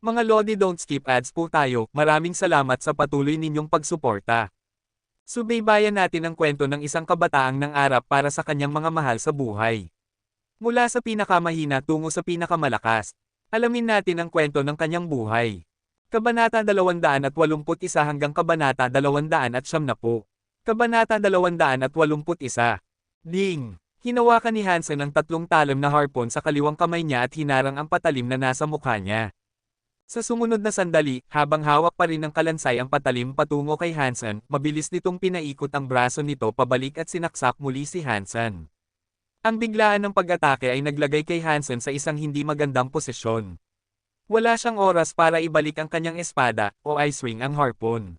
Mga Lodi, don't skip ads po tayo. Maraming salamat sa patuloy ninyong pagsuporta. Subaybayan natin ang kwento ng isang kabataang nangarap para sa kanyang mga mahal sa buhay. Mula sa pinakamahina tungo sa pinakamalakas. Alamin natin ang kwento ng kanyang buhay. Kabanata 281 hanggang Kabanata 290. Kabanata 281. Ding! Hinawakan ni Hansen ang 3 talim na harpon sa kaliwang kamay niya at hinarang ang patalim na nasa mukha niya. Sa sumunod na sandali, habang hawak pa rin ng kalansay ang patalim patungo kay Hansen, mabilis nitong pinaikot ang braso nito pabalik at sinaksak muli si Hansen. Ang biglaan ng pag-atake ay naglagay kay Hansen sa isang hindi magandang posisyon. Wala siyang oras para ibalik ang kanyang espada, o I-swing ang harpon.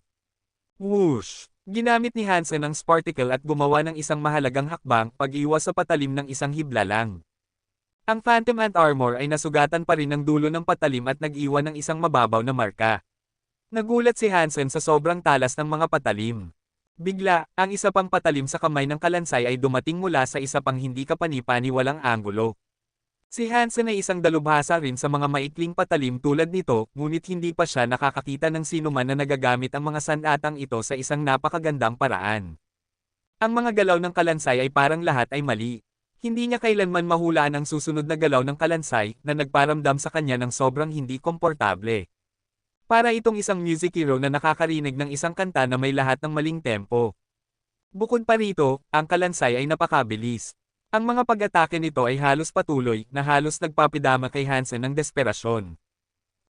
Whoosh! Ginamit ni Hansen ang Sparticle at gumawa ng isang mahalagang hakbang pag-iwas sa patalim ng isang hibla lang. Ang Phantom Ant Armor ay nasugatan pa rin ng dulo ng patalim at nag-iwan ng isang mababaw na marka. Nagulat si Hansen sa sobrang talas ng mga patalim. Bigla, ang isa pang patalim sa kamay ng kalansay ay dumating mula sa isa pang hindi kapani-paniwalang anggulo. Si Hansen ay isang dalubhasa rin sa mga maikling patalim tulad nito, ngunit hindi pa siya nakakakita ng sinuman na nagagamit ang mga sandatang ito sa isang napakagandang paraan. Ang mga galaw ng kalansay ay parang lahat ay mali. Hindi niya kailanman mahulaan ang susunod na galaw ng kalansay na nagparamdam sa kanya ng sobrang hindi komportable. Para itong isang music hero na nakakarinig ng isang kanta na may lahat ng maling tempo. Bukod pa rito, ang kalansay ay napakabilis. Ang mga pag-atake nito ay halos patuloy na halos nagpapidama kay Hansen ng desperasyon.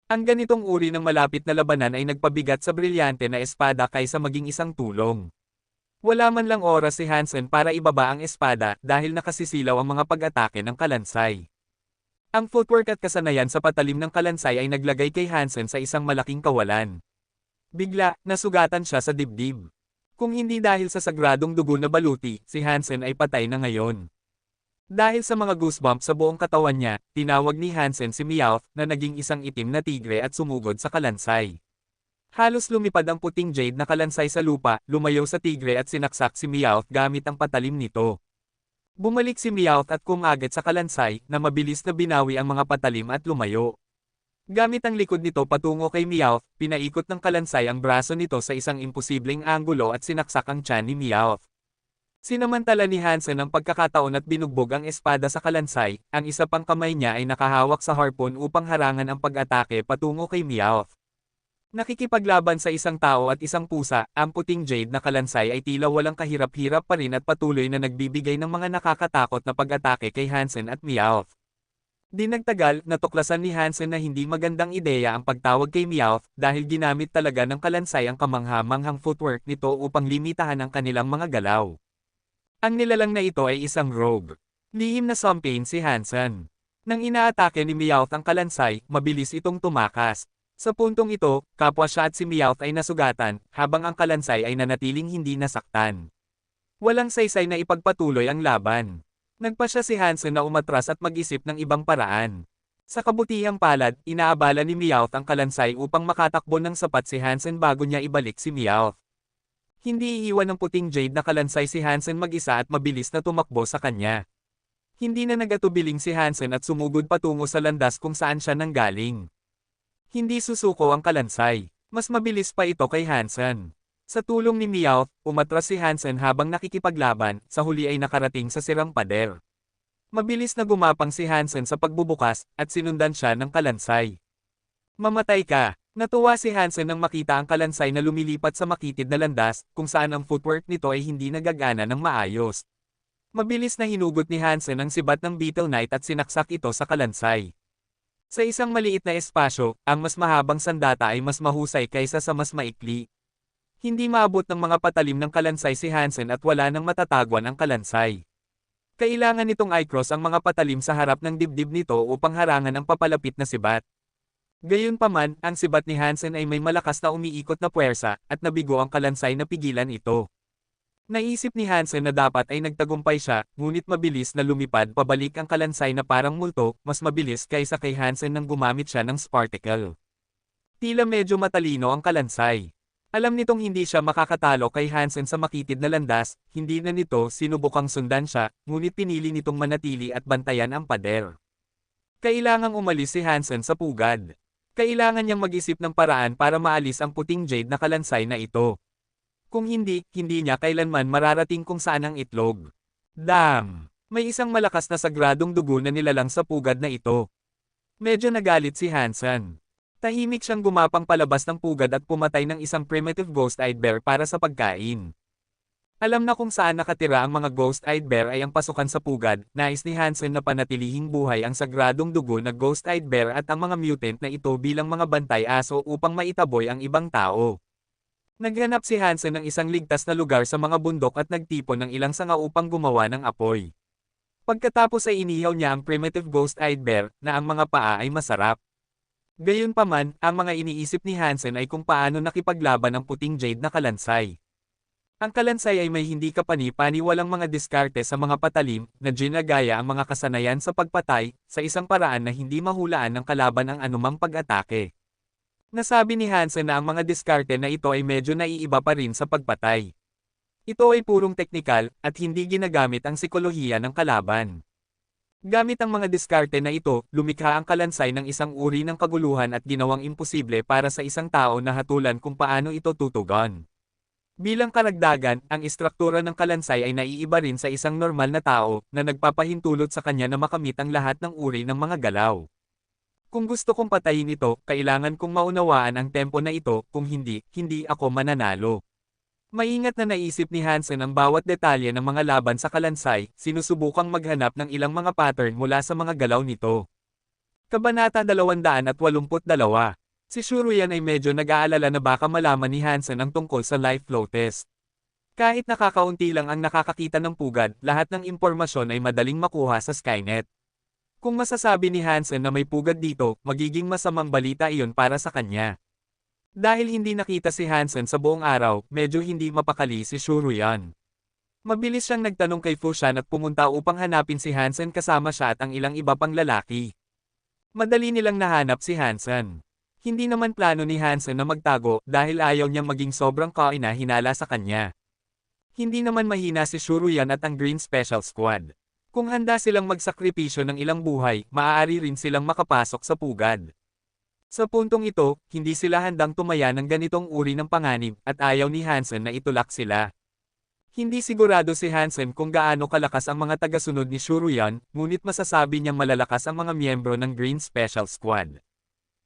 Ang ganitong uri ng malapit na labanan ay nagpabigat sa brilyante na espada kaysa maging isang tulong. Wala man lang oras si Hansen para ibaba ang espada dahil nakasisilaw ang mga pag-atake ng kalansay. Ang footwork at kasanayan sa patalim ng kalansay ay naglagay kay Hansen sa isang malaking kawalan. Bigla, nasugatan siya sa dibdib. Kung hindi dahil sa sagradong dugo na baluti, si Hansen ay patay na ngayon. Dahil sa mga goosebumps sa buong katawan niya, tinawag ni Hansen si Meowth na naging isang itim na tigre at sumugod sa kalansay. Halos lumipad ang puting jade na kalansay sa lupa, lumayo sa tigre at sinaksak si Meowth gamit ang patalim nito. Bumalik si Meowth at kumagad sa kalansay na mabilis na binawi ang mga patalim at lumayo. Gamit ang likod nito patungo kay Meowth, pinaikot ng kalansay ang braso nito sa isang imposibleng anggulo at sinaksak ang tiyan ni Meowth. Sinamantala ni Hansen ang pagkakataon at binugbog ang espada sa kalansay, ang isa pang kamay niya ay nakahawak sa harpon upang harangan ang pag-atake patungo kay Meowth. Nakikipaglaban sa isang tao at isang pusa, ang puting jade na kalansay ay tila walang kahirap-hirap pa rin at patuloy na nagbibigay ng mga nakakatakot na pag-atake kay Hansen at Meowth. Di nagtagal, natuklasan ni Hansen na hindi magandang ideya ang pagtawag kay Meowth dahil ginamit talaga ng kalansay ang kamangha-manghang footwork nito upang limitahan ang kanilang mga galaw. Ang nilalang na ito ay isang rogue. Lihim na campaign si Hansen. Nang inaatake ni Meowth ang kalansay, mabilis itong tumakas. Sa puntong ito, kapwa siya at si Meowth ay nasugatan, habang ang kalansay ay nanatiling hindi nasaktan. Walang saysay na ipagpatuloy ang laban. Nagpasya si Hansen na umatras at mag-isip ng ibang paraan. Sa kabutihang palad, inaabala ni Meowth ang kalansay upang makatakbo ng sapat si Hansen bago niya ibalik si Meowth. Hindi iiwan ng puting jade na kalansay si Hansen mag-isa at mabilis na tumakbo sa kanya. Hindi na nagatubiling si Hansen at sumugod patungo sa landas kung saan siya nanggaling. Hindi susuko ang kalansay. Mas mabilis pa ito kay Hansen. Sa tulong ni Meowth, umatras si Hansen habang nakikipaglaban, sa huli ay nakarating sa sirang pader. Mabilis na gumapang si Hansen sa pagbubukas, at sinundan siya ng kalansay. Mamatay ka! Natuwa si Hansen nang makita ang kalansay na lumilipat sa makitid na landas, kung saan ang footwork nito ay hindi nagagana ng maayos. Mabilis na hinugot ni Hansen ang sibat ng Beetle Knight at sinaksak ito sa kalansay. Sa isang maliit na espasyo, ang mas mahabang sandata ay mas mahusay kaysa sa mas maikli. Hindi maabot ng mga patalim ng kalansay si Hansen at wala nang matatagwan ang kalansay. Kailangan nitong i-cross ang mga patalim sa harap ng dibdib nito upang harangan ang papalapit na sibat. Gayunpaman, ang sibat ni Hansen ay may malakas na umiikot na puwersa, at nabigo ang kalansay na pigilan ito. Naisip ni Hansen na dapat ay nagtagumpay siya, ngunit mabilis na lumipad pabalik ang kalansay na parang multo, mas mabilis kaysa kay Hansen nang gumamit siya ng Sparticle. Tila medyo matalino ang kalansay. Alam nitong hindi siya makakatalo kay Hansen sa makitid na landas, hindi na nito sinubukang sundan siya, ngunit pinili nitong manatili at bantayan ang pader. Kailangang umalis si Hansen sa pugad. Kailangan niyang mag-isip ng paraan para maalis ang puting jade na kalansay na ito. Kung hindi, hindi niya kailanman mararating kung saan ang itlog. Damn! May isang malakas na sagradong dugo na nilalang sa pugad na ito. Medyo nagalit si Hansen. Tahimik siyang gumapang palabas ng pugad at pumatay ng isang primitive ghost-eyed bear para sa pagkain. Alam na kung saan nakatira ang mga ghost-eyed bear ay ang pasukan sa pugad, nais ni Hansen na panatilihing buhay ang sagradong dugo na ghost-eyed bear at ang mga mutant na ito bilang mga bantay aso upang maitaboy ang ibang tao. Naghanap si Hansen ng isang ligtas na lugar sa mga bundok at nagtipon ng ilang sanga upang gumawa ng apoy. Pagkatapos ay inihaw niya ang primitive ghost-eyed bear na ang mga paa ay masarap. Gayunpaman, ang mga iniisip ni Hansen ay kung paano nakipaglaban ang puting jade na kalansay. Ang kalansay ay may hindi kapani-paniwalang mga diskarte sa mga patalim na ginagaya ang mga kasanayan sa pagpatay sa isang paraan na hindi mahulaan ng kalaban ang anumang pag-atake. Nasabi ni Hansen na ang mga diskarte na ito ay medyo naiiba pa rin sa pagpatay. Ito ay purong teknikal at hindi ginagamit ang sikolohiya ng kalaban. Gamit ang mga diskarte na ito, lumikha ang kalansay ng isang uri ng kaguluhan at ginawang imposible para sa isang tao na hatulan kung paano ito tutugon. Bilang karagdagan, ang istruktura ng kalansay ay naiiba rin sa isang normal na tao na nagpapahintulot sa kanya na makamit ang lahat ng uri ng mga galaw. Kung gusto kong patayin ito, kailangan kong maunawaan ang tempo na ito, kung hindi, hindi ako mananalo. Maingat na naisip ni Hansen ang bawat detalye ng mga laban sa kalansay, sinusubukang maghanap ng ilang mga pattern mula sa mga galaw nito. Kabanata 282. Si Shuruyan ay medyo nag-aalala na baka malaman ni Hansen ang tungkol sa life flow test. Kahit nakakaunti lang ang nakakakita ng pugad, lahat ng impormasyon ay madaling makuha sa Skynet. Kung masasabi ni Hansen na may pugad dito, magiging masamang balita iyon para sa kanya. Dahil hindi nakita si Hansen sa buong araw, medyo hindi mapakali si Shuruyan. Mabilis siyang nagtanong kay Fushan at pumunta upang hanapin si Hansen kasama siya at ang ilang iba pang lalaki. Madali nilang nahanap si Hansen. Hindi naman plano ni Hansen na magtago dahil ayaw niyang maging sobrang kaina-hinala sa kanya. Hindi naman mahina si Shuruyan at ang Green Special Squad. Kung handa silang magsakripisyo ng ilang buhay, maaari rin silang makapasok sa pugad. Sa puntong ito, hindi sila handang tumaya ng ganitong uri ng panganib at ayaw ni Hansen na itulak sila. Hindi sigurado si Hansen kung gaano kalakas ang mga tagasunod ni Shuruyan, ngunit masasabi niyang malalakas ang mga miyembro ng Green Special Squad.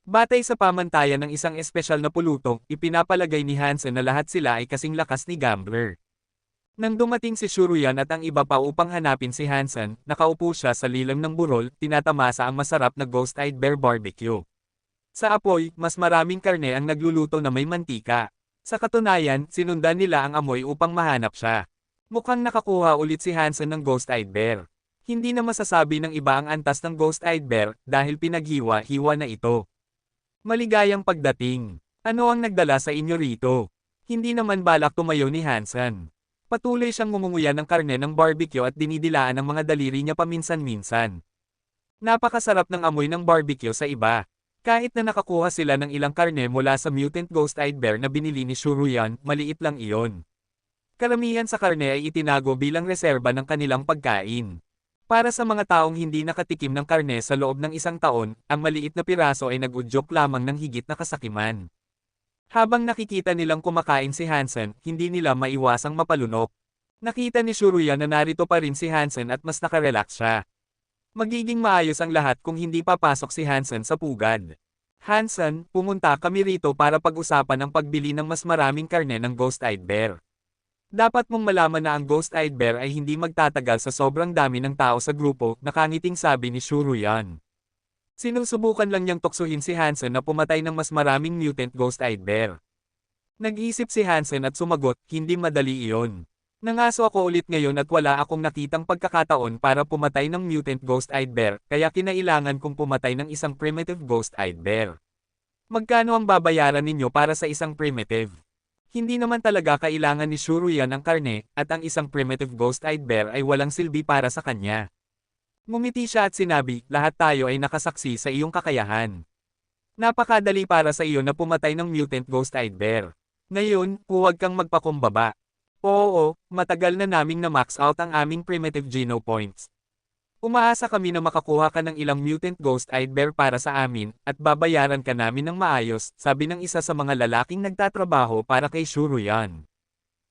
Batay sa pamantayan ng isang espesyal na pulutong, ipinapalagay ni Hansen na lahat sila ay kasing lakas ni Gambler. Nang dumating si Shuruyan at ang iba pa upang hanapin si Hansen, nakaupo siya sa lilam ng burol, tinatamasa ang masarap na ghost-eyed bear barbecue. Sa apoy, mas maraming karne ang nagluluto na may mantika. Sa katunayan, sinundan nila ang amoy upang mahanap siya. Mukhang nakakuha ulit si Hansen ng ghost-eyed bear. Hindi na masasabi ng iba ang antas ng ghost-eyed bear dahil pinaghiwa-hiwa na ito. Maligayang pagdating. Ano ang nagdala sa inyo rito? Hindi naman balak tumayo ni Hansen. Patuloy siyang ngumunguya ng karne ng barbecue at dinidilaan ang mga daliri niya paminsan-minsan. Napakasarap ng amoy ng barbecue sa iba. Kahit na nakakuha sila ng ilang karne mula sa mutant ghost-eyed bear na binili ni Shuruyan, maliit lang iyon. Karamihan sa karne ay itinago bilang reserba ng kanilang pagkain. Para sa mga taong hindi nakatikim ng karne sa loob ng isang taon, ang maliit na piraso ay nag-udyok lamang ng higit na kasakiman. Habang nakikita nilang kumakain si Hansen, hindi nila maiwasang mapalunok. Nakita ni Shuruyan na narito pa rin si Hansen at mas nakarelax siya. Magiging maayos ang lahat kung hindi papasok si Hansen sa pugad. Hansen, pumunta kami rito para pag-usapan ang pagbili ng mas maraming karne ng ghost-eyed bear. Dapat mong malaman na ang ghost-eyed bear ay hindi magtatagal sa sobrang dami ng tao sa grupo, nakangiting sabi ni Shuruyan. Sinusubukan lang niyang tuksuhin si Hansen na pumatay ng mas maraming mutant ghost-eyed bear. Nag-isip si Hansen at sumagot, hindi madali iyon. Nangaso ako ulit ngayon at wala akong nakitang pagkakataon para pumatay ng mutant ghost-eyed bear, kaya kinailangan kong pumatay ng isang primitive ghost-eyed bear. Magkano ang babayaran ninyo para sa isang primitive? Hindi naman talaga kailangan ni Shuruyan ang karne, at ang isang primitive ghost-eyed bear ay walang silbi para sa kanya. Ngumiti siya at sinabi, lahat tayo ay nakasaksi sa iyong kakayahan. Napakadali para sa iyo na pumatay ng mutant ghost-eyed bear. Ngayon, huwag kang magpakumbaba. Oo, matagal na naming na-max out ang aming primitive geno points. Umaasa kami na makakuha ka ng ilang mutant ghost-eyed bear para sa amin, at babayaran ka namin ng maayos, sabi ng isa sa mga lalaking nagtatrabaho para kay Shuruyan.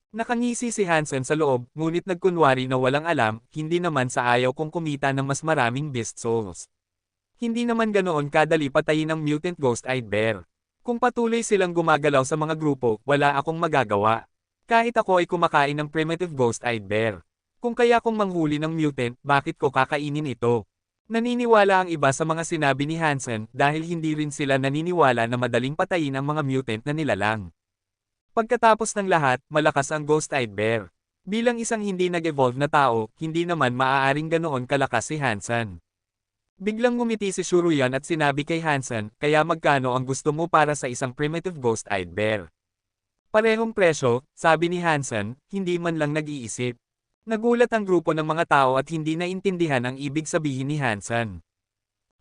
Nakangisi si Hansen sa loob, ngunit nagkunwari na walang alam, hindi naman sa ayaw kong kumita ng mas maraming beast souls. Hindi naman ganoon kadali patayin ng mutant ghost-eyed bear. Kung patuloy silang gumagalaw sa mga grupo, wala akong magagawa. Kahit ako ay kumakain ng primitive ghost-eyed bear. Kung kaya kong manghuli ng mutant, bakit ko kakainin ito? Naniniwala ang iba sa mga sinabi ni Hansen dahil hindi rin sila naniniwala na madaling patayin ang mga mutant na nilalang. Pagkatapos ng lahat, malakas ang ghost-eyed bear. Bilang isang hindi nag-evolve na tao, hindi naman maaaring ganoon kalakas si Hansen. Biglang ngumiti si Shuruyan at sinabi kay Hansen, kaya magkano ang gusto mo para sa isang primitive ghost-eyed bear? Parehong presyo, sabi ni Hansen, hindi man lang nag-iisip. Nagulat ang grupo ng mga tao at hindi naintindihan ang ibig sabihin ni Hansen.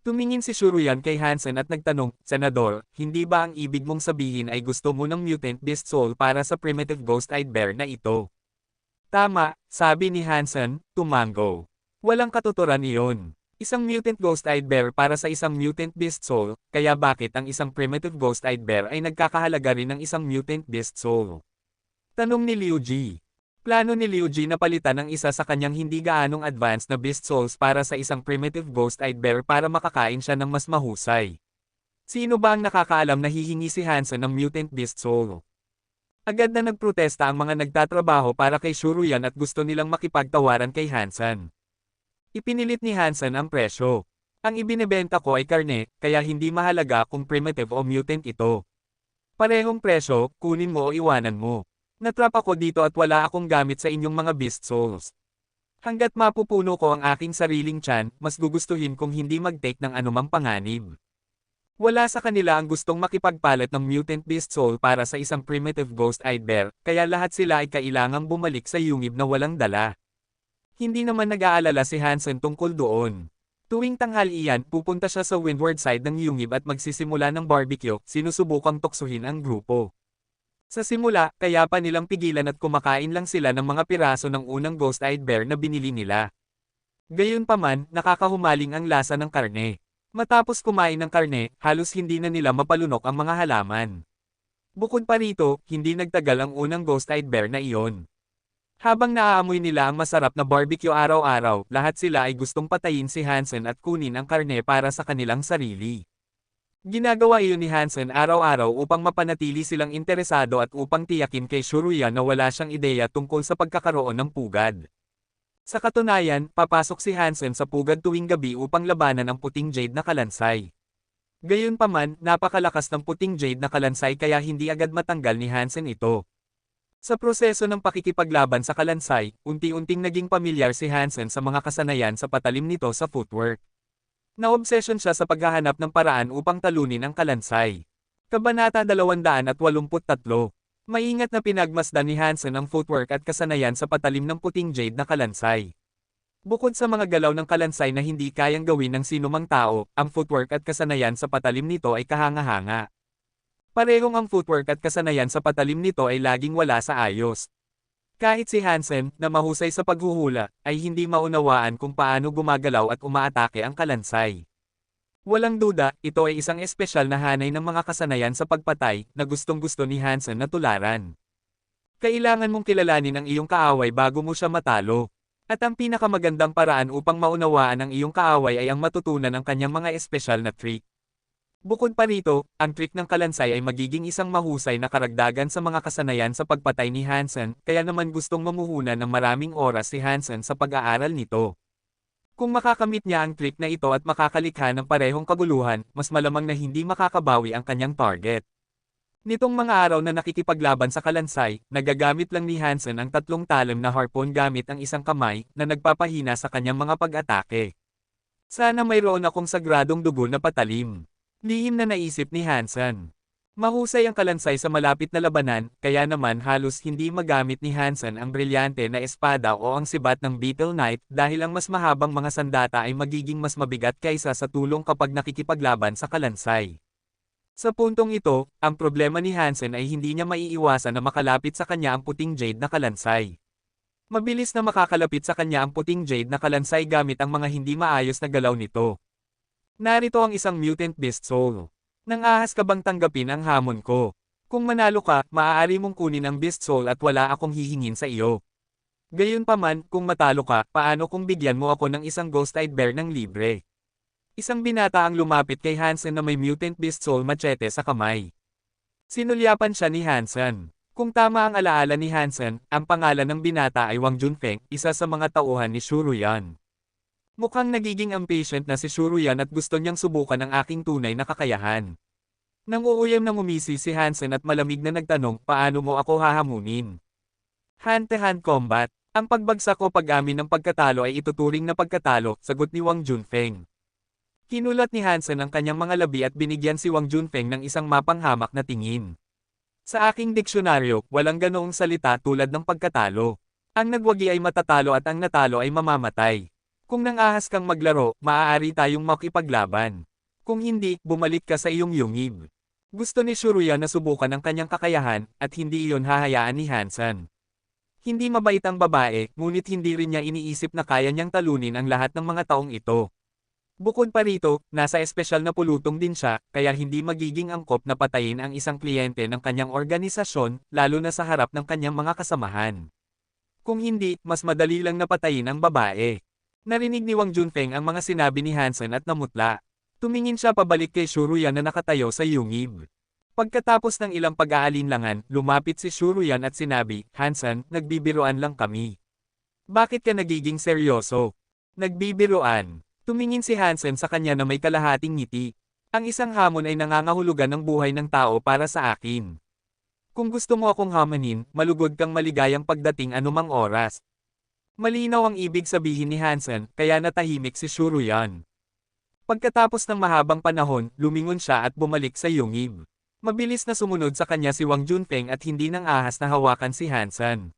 Tumingin si Shuruyan kay Hansen at nagtanong, Senador, hindi ba ang ibig mong sabihin ay gusto mo ng mutant beast soul para sa primitive ghost-eyed bear na ito? Tama, sabi ni Hansen, tumango. Walang katuturan iyon. Isang mutant ghost-eyed bear para sa isang mutant beast soul, kaya bakit ang isang primitive ghost-eyed bear ay nagkakahalaga rin ng isang mutant beast soul? Tanong ni Liu Ji. Plano ni Liu Ji na palitan ang isa sa kanyang hindi gaanong advanced na beast souls para sa isang primitive ghost-eyed bear para makakain siya ng mas mahusay. Sino ba ang nakakaalam na hihingi si Hansen ng mutant beast soul? Agad na nagprotesta ang mga nagtatrabaho para kay Shuruyan at gusto nilang makipagtawaran kay Hansen. Ipinilit ni Hansen ang presyo. Ang ibinebenta ko ay karne, kaya hindi mahalaga kung primitive o mutant ito. Parehong presyo, kunin mo o iwanan mo. Natrap ako dito at wala akong gamit sa inyong mga beast souls. Hanggat mapupuno ko ang aking sariling tiyan, mas gugustuhin kong hindi mag-take ng anumang panganib. Wala sa kanila ang gustong makipagpalit ng mutant beast soul para sa isang primitive ghost-eyed bear, kaya lahat sila ay kailangang bumalik sa yungib na walang dala. Hindi naman nag-aalala si Hansen tungkol doon. Tuwing tanghalian, pupunta siya sa windward side ng yungib at magsisimula ng barbecue, sinusubukang tuksuhin ang grupo. Sa simula, kaya pa nilang pigilan at kumakain lang sila ng mga piraso ng unang ghost-eyed bear na binili nila. Gayunpaman, nakakahumaling ang lasa ng karne. Matapos kumain ng karne, halos hindi na nila mapalunok ang mga halaman. Bukod pa rito, hindi nagtagal ang unang ghost-eyed bear na iyon. Habang naaamoy nila ang masarap na barbecue araw-araw, lahat sila ay gustong patayin si Hansen at kunin ang karne para sa kanilang sarili. Ginagawa iyon ni Hansen araw-araw upang mapanatili silang interesado at upang tiyakin kay Shuruyan na wala siyang ideya tungkol sa pagkakaroon ng pugad. Sa katunayan, papasok si Hansen sa pugad tuwing gabi upang labanan ang puting jade na kalansay. Gayunpaman, napakalakas ng puting jade na kalansay kaya hindi agad matanggal ni Hansen ito. Sa proseso ng pakikipaglaban sa kalansay, unti-unting naging pamilyar si Hansen sa mga kasanayan sa patalim nito sa footwork. Na-obsession siya sa paghahanap ng paraan upang talunin ang kalansay. Kabanata 283. Maingat na pinagmasdan ni Hansen ang footwork at kasanayan sa patalim ng puting jade na kalansay. Bukod sa mga galaw ng kalansay na hindi kayang gawin ng sinumang tao, ang footwork at kasanayan sa patalim nito ay kahanga-hanga. Parehong ang footwork at kasanayan sa patalim nito ay laging wala sa ayos. Kahit si Hansen, na mahusay sa paghuhula, ay hindi maunawaan kung paano gumagalaw at umaatake ang kalansay. Walang duda, ito ay isang espesyal na hanay ng mga kasanayan sa pagpatay, na gustong-gusto ni Hansen na tularan. Kailangan mong kilalanin ang iyong kaaway bago mo siya matalo. At ang pinakamagandang paraan upang maunawaan ang iyong kaaway ay ang matutunan ang kanyang mga espesyal na trick. Bukod pa rito, ang trick ng kalansay ay magiging isang mahusay na karagdagan sa mga kasanayan sa pagpatay ni Hansen, kaya naman gustong mamuhunan ng maraming oras si Hansen sa pag-aaral nito. Kung makakamit niya ang trick na ito at makakalikha ng parehong kaguluhan, mas malamang na hindi makakabawi ang kanyang target. Nitong mga araw na nakikipaglaban sa kalansay, nagagamit lang ni Hansen ang tatlong talim na harpoon gamit ang isang kamay, na nagpapahina sa kanyang mga pag-atake. Sana mayroon akong sagradong dugo na patalim. Lihim na naisip ni Hansen. Mahusay ang kalansay sa malapit na labanan, kaya naman halos hindi magamit ni Hansen ang brilyante na espada o ang sibat ng Beetle Knight dahil ang mas mahabang mga sandata ay magiging mas mabigat kaysa sa tulong kapag nakikipaglaban sa kalansay. Sa puntong ito, ang problema ni Hansen ay hindi niya maiiwasan na makalapit sa kanya ang puting jade na kalansay. Mabilis na makakalapit sa kanya ang puting jade na kalansay gamit ang mga hindi maayos na galaw nito. Narito ang isang mutant beast soul. Nang-ahas ka bang tanggapin ang hamon ko? Kung manalo ka, maaari mong kunin ang beast soul at wala akong hihingin sa iyo. Gayunpaman, kung matalo ka, paano kung bigyan mo ako ng isang ghost-eyed bear ng libre? Isang binata ang lumapit kay Hansen na may mutant beast soul machete sa kamay. Sinulyapan siya ni Hansen. Kung tama ang alaala ni Hansen, ang pangalan ng binata ay Wang Junfeng, isa sa mga tauhan ni Shuruyan. Mukhang nagiging impatient na si Shuruyan at gusto niyang subukan ang aking tunay na kakayahan. Nang uuyam na ngumisi si Hansen at malamig na nagtanong, paano mo ako hahamunin? Hand-to-hand combat. Ang pagbagsak o pag-amin ng pagkatalo ay ituturing na pagkatalo, sagot ni Wang Junfeng. Kinulat ni Hansen ang kanyang mga labi at binigyan si Wang Junfeng ng isang mapanghamak na tingin. Sa aking diksyonaryo, walang ganoong salita tulad ng pagkatalo. Ang nagwagi ay matatalo at ang natalo ay mamamatay. Kung nang-ahas kang maglaro, maaari tayong makipaglaban. Kung hindi, bumalik ka sa iyong yungib. Gusto ni Shuruya na subukan ang kanyang kakayahan, at hindi iyon hahayaan ni Hansen. Hindi mabait ang babae, ngunit hindi rin niya iniisip na kaya niyang talunin ang lahat ng mga taong ito. Bukod pa rito, nasa espesyal na pulutong din siya, kaya hindi magiging angkop na patayin ang isang kliyente ng kanyang organisasyon, lalo na sa harap ng kanyang mga kasamahan. Kung hindi, mas madali lang napatayin ang babae. Narinig ni Wang Junfeng ang mga sinabi ni Hansen at namutla. Tumingin siya pabalik kay Shuruyan na nakatayo sa yungib. Pagkatapos ng ilang pag-aalinlangan, lumapit si Shuruyan at sinabi, Hansen, nagbibiroan lang kami. Bakit ka nagiging seryoso? Nagbibiroan. Tumingin si Hansen sa kanya na may kalahating ngiti. Ang isang hamon ay nangangahulugan ng buhay ng tao para sa akin. Kung gusto mo akong hamanin, malugod kang maligayang pagdating anumang oras. Malinaw ang ibig sabihin ni Hansen, kaya natahimik si Shuruyan. Pagkatapos ng mahabang panahon, lumingon siya at bumalik sa yungib. Mabilis na sumunod sa kanya si Wang Junfeng at hindi nang ahas na hawakan si Hansen.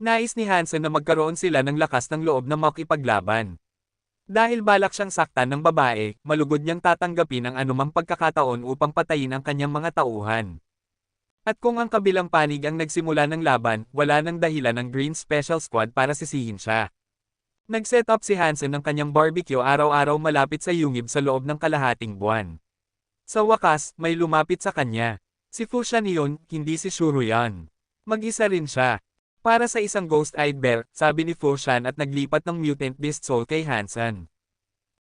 Nais ni Hansen na magkaroon sila ng lakas ng loob na makipaglaban. Dahil balak siyang saktan ng babae, malugod niyang tatanggapin ang anumang pagkakataon upang patayin ang kanyang mga tauhan. At kung ang kabilang panig ang nagsimula ng laban, wala nang dahilan ng Green Special Squad para sisihin siya. Nag-set up si Hansen ng kanyang barbecue araw-araw malapit sa yungib sa loob ng kalahating buwan. Sa wakas, may lumapit sa kanya. Si Fushan iyon, hindi si Shuruyan. Mag-isa rin siya. Para sa isang ghost-eyed bear, sabi ni Fushan at naglipat ng mutant beast soul kay Hansen.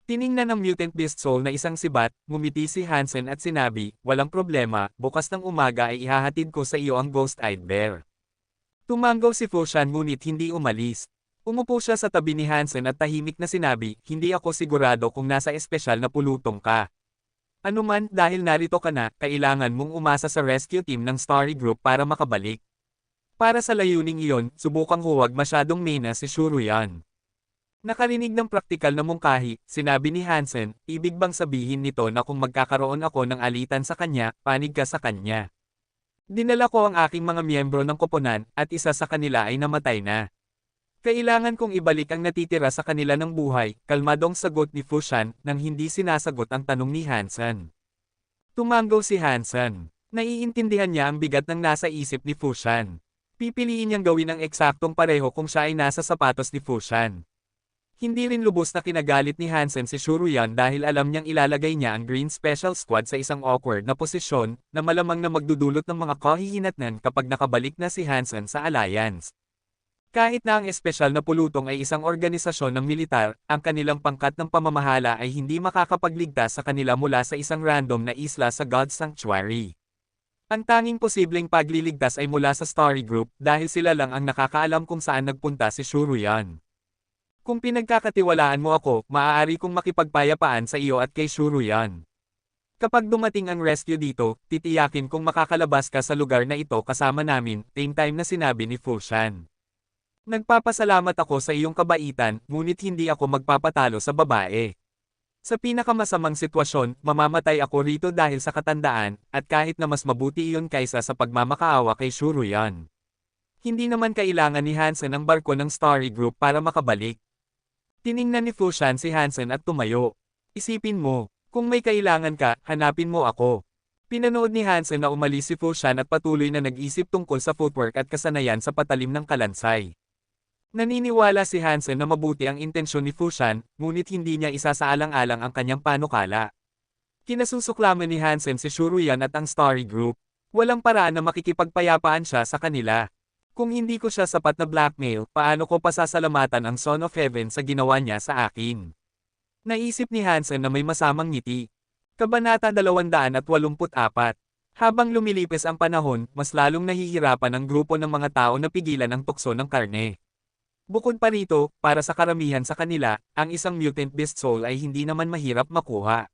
Tiningnan ng mutant beast soul na isang sibat, ngumiti si Hansen at sinabi, walang problema, bukas ng umaga ay ihahatid ko sa iyo ang ghost-eyed bear. Tumanggaw si Fushan ngunit hindi umalis. Umupo siya sa tabi ni Hansen at tahimik na sinabi, hindi ako sigurado kung nasa espesyal na pulutong ka. Anuman, dahil narito ka na, kailangan mong umasa sa rescue team ng Starry Group para makabalik. Para sa layuning iyon, subukang huwag masyadong mena si Shuruyan. Nakarinig ng praktikal na mungkahi, sinabi ni Hansen, ibig bang sabihin nito na kung magkakaroon ako ng alitan sa kanya, panig ka sa kanya. Dinala ko ang aking mga miyembro ng koponan, at isa sa kanila ay namatay na. Kailangan kong ibalik ang natitira sa kanila ng buhay, kalmadong sagot ni Fushan, nang hindi sinasagot ang tanong ni Hansen. Tumanggaw si Hansen. Naiintindihan niya ang bigat ng nasa isip ni Fushan. Pipiliin niyang gawin ang eksaktong pareho kung siya ay nasa sapatos ni Fushan. Hindi rin lubos na kinagalit ni Hansen si Shuruyan dahil alam niyang ilalagay niya ang Green Special Squad sa isang awkward na posisyon, na malamang na magdudulot ng mga kahihinatnan kapag nakabalik na si Hansen sa Alliance. Kahit na ang espesyal na pulutong ay isang organisasyon ng militar, ang kanilang pangkat ng pamamahala ay hindi makakapagligtas sa kanila mula sa isang random na isla sa God's Sanctuary. Ang tanging posibleng pagliligtas ay mula sa Starry Group dahil sila lang ang nakakaalam kung saan nagpunta si Shuruyan. Kung pinagkakatiwalaan mo ako, maaari kong makipagpayapaan sa iyo at kay Shuruyan. Kapag dumating ang rescue dito, titiyakin kong makakalabas ka sa lugar na ito kasama namin, same time na sinabi ni Fushan. Nagpapasalamat ako sa iyong kabaitan, ngunit hindi ako magpapatalo sa babae. Sa pinakamasamang sitwasyon, mamamatay ako rito dahil sa katandaan, at kahit na mas mabuti iyon kaysa sa pagmamakaawa kay Shuruyan. Hindi naman kailangan ni Hansen ang barko ng Starry Group para makabalik. Tiningnan ni Fushan si Hansen at tumayo. Isipin mo, kung may kailangan ka, hanapin mo ako. Pinanood ni Hansen na umalis si Fushan at patuloy na nag-isip tungkol sa footwork at kasanayan sa patalim ng kalansay. Naniniwala si Hansen na mabuti ang intensyon ni Fushan, ngunit hindi niya isasaalang-alang ang kanyang panukala. Kinasusuklaman ni Hansen si Shuruyan at ang Starry Group. Walang paraan na makikipagpayapaan siya sa kanila. Kung hindi ko siya sapat na blackmail, paano ko pasasalamatan ang Son of Heaven sa ginawa niya sa akin? Naisip ni Hansen na may masamang ngiti. Kabanata 284. Habang lumilipis ang panahon, mas lalong nahihirapan ang grupo ng mga tao na pigilan ang tukso ng karne. Bukod pa rito, para sa karamihan sa kanila, ang isang mutant beast soul ay hindi naman mahirap makuha.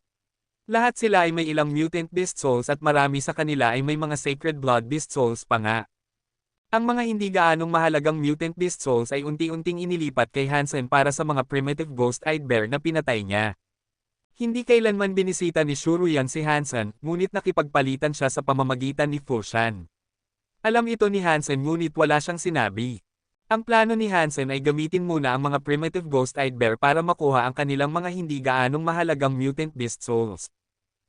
Lahat sila ay may ilang mutant beast souls at marami sa kanila ay may mga sacred blood beast souls pa nga. Ang mga hindi gaanong mahalagang mutant beast souls ay unti-unting inilipat kay Hansen para sa mga primitive ghost-eyed bear na pinatay niya. Hindi kailanman binisita ni Shuruyan si Hansen, ngunit nakipagpalitan siya sa pamamagitan ni Fushan. Alam ito ni Hansen ngunit wala siyang sinabi. Ang plano ni Hansen ay gamitin muna ang mga primitive ghost-eyed bear para makuha ang kanilang mga hindi gaanong mahalagang mutant beast souls.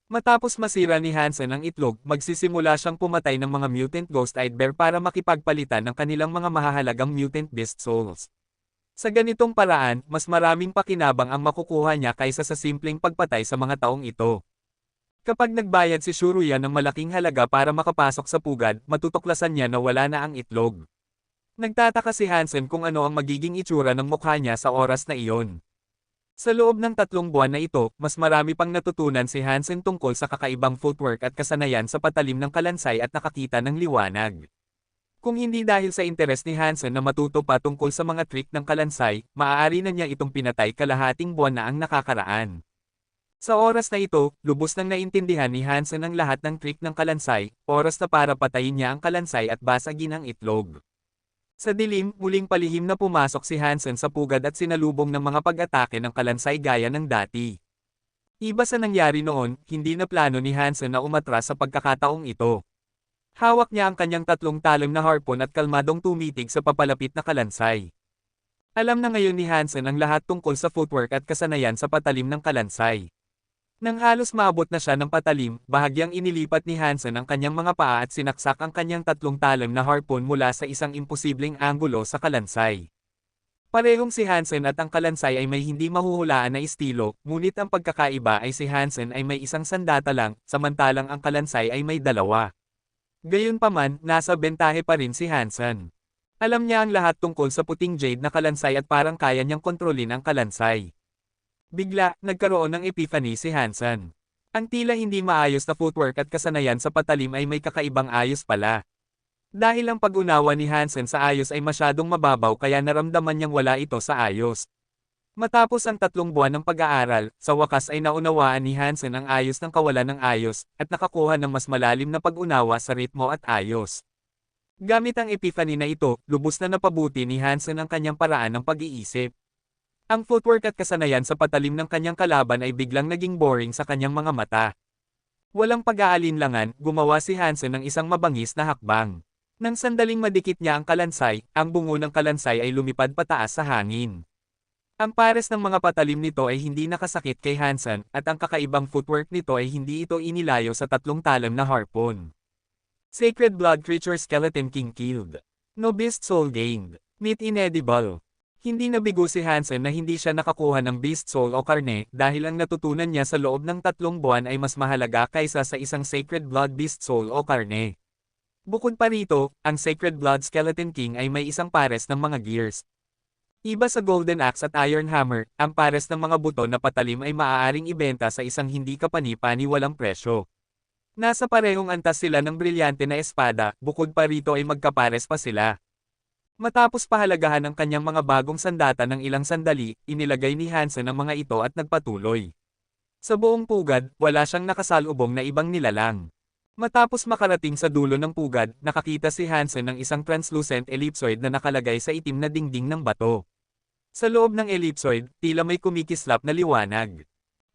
Matapos masira ni Hansen ang itlog, magsisimula siyang pumatay ng mga mutant ghost-eyed bear para makipagpalitan ng kanilang mga mahahalagang mutant beast souls. Sa ganitong paraan, mas maraming pakinabang ang makukuha niya kaysa sa simpleng pagpatay sa mga taong ito. Kapag nagbayad si Shuruyan ng malaking halaga para makapasok sa pugad, matutuklasan niya na wala na ang itlog. Nagtataka si Hansen kung ano ang magiging itsura ng mukha niya sa oras na iyon. Sa loob ng 3 buwan na ito, mas marami pang natutunan si Hansen tungkol sa kakaibang footwork at kasanayan sa patalim ng kalansay at nakakita ng liwanag. Kung hindi dahil sa interes ni Hansen na matuto pa tungkol sa mga trick ng kalansay, maaari na niya itong pinatay kalahating buwan na ang nakakaraan. Sa oras na ito, lubos nang naintindihan ni Hansen ang lahat ng trick ng kalansay, oras na para patayin niya ang kalansay at basagin ang itlog. Sa dilim, muling palihim na pumasok si Hansen sa pugad at sinalubong ng mga pag-atake ng kalansay gaya ng dati. Iba sa nangyari noon, hindi na plano ni Hansen na umatras sa pagkakataong ito. Hawak niya ang kanyang 3 talim na harpon at kalmadong tumitig sa papalapit na kalansay. Alam na ngayon ni Hansen ang lahat tungkol sa footwork at kasanayan sa patalim ng kalansay. Nang halos maabot na siya ng patalim, bahagyang inilipat ni Hansen ang kanyang mga paa at sinaksak ang kanyang 3 talim na harpon mula sa isang imposibleng anggulo sa kalansay. Parehong si Hansen at ang kalansay ay may hindi mahuhulaan na estilo, ngunit ang pagkakaiba ay si Hansen ay may isang sandata lang, samantalang ang kalansay ay may 2. Gayunpaman, nasa bentahe pa rin si Hansen. Alam niya ang lahat tungkol sa puting jade na kalansay at parang kaya niyang kontrolin ang kalansay. Bigla, nagkaroon ng epiphany si Hansen. Ang tila hindi maayos na footwork at kasanayan sa patalim ay may kakaibang ayos pala. Dahil ang pag-unawa ni Hansen sa ayos ay masyadong mababaw kaya naramdaman niyang wala ito sa ayos. Matapos ang 3 buwan ng pag-aaral, sa wakas ay naunawaan ni Hansen ang ayos ng kawalan ng ayos, at nakakuha ng mas malalim na pag-unawa sa ritmo at ayos. Gamit ang epiphany na ito, lubos na napabuti ni Hansen ang kanyang paraan ng pag-iisip. Ang footwork at kasanayan sa patalim ng kanyang kalaban ay biglang naging boring sa kanyang mga mata. Walang pag-aalinlangan, gumawa si Hansen ng isang mabangis na hakbang. Nang sandaling madikit niya ang kalansay, ang bungo ng kalansay ay lumipad pataas sa hangin. Ang pares ng mga patalim nito ay hindi nakasakit kay Hansen, at ang kakaibang footwork nito ay hindi ito inilayo sa 3 talim na harpon. Sacred Blood Creature Skeleton King killed. No beast soul gained. Meat inedible. Hindi nabigo si Hansen na hindi siya nakakuha ng beast soul o karne dahil ang natutunan niya sa loob ng 3 buwan ay mas mahalaga kaysa sa isang sacred blood beast soul o karne. Bukod pa rito, ang Sacred Blood Skeleton King ay may isang pares ng mga gears. Iba sa Golden Axe at Iron Hammer, ang pares ng mga buto na patalim ay maaaring ibenta sa isang hindi kapani-paniwalang presyo. Nasa parehong antas sila ng brilyante na espada, bukod pa rito ay magkapares pa sila. Matapos pahalagahan ang kanyang mga bagong sandata ng ilang sandali, inilagay ni Hansen ang mga ito at nagpatuloy. Sa buong pugad, wala siyang nakasalubong na ibang nilalang. Matapos makarating sa dulo ng pugad, nakakita si Hansen ng isang translucent ellipsoid na nakalagay sa itim na dingding ng bato. Sa loob ng ellipsoid, tila may kumikislap na liwanag.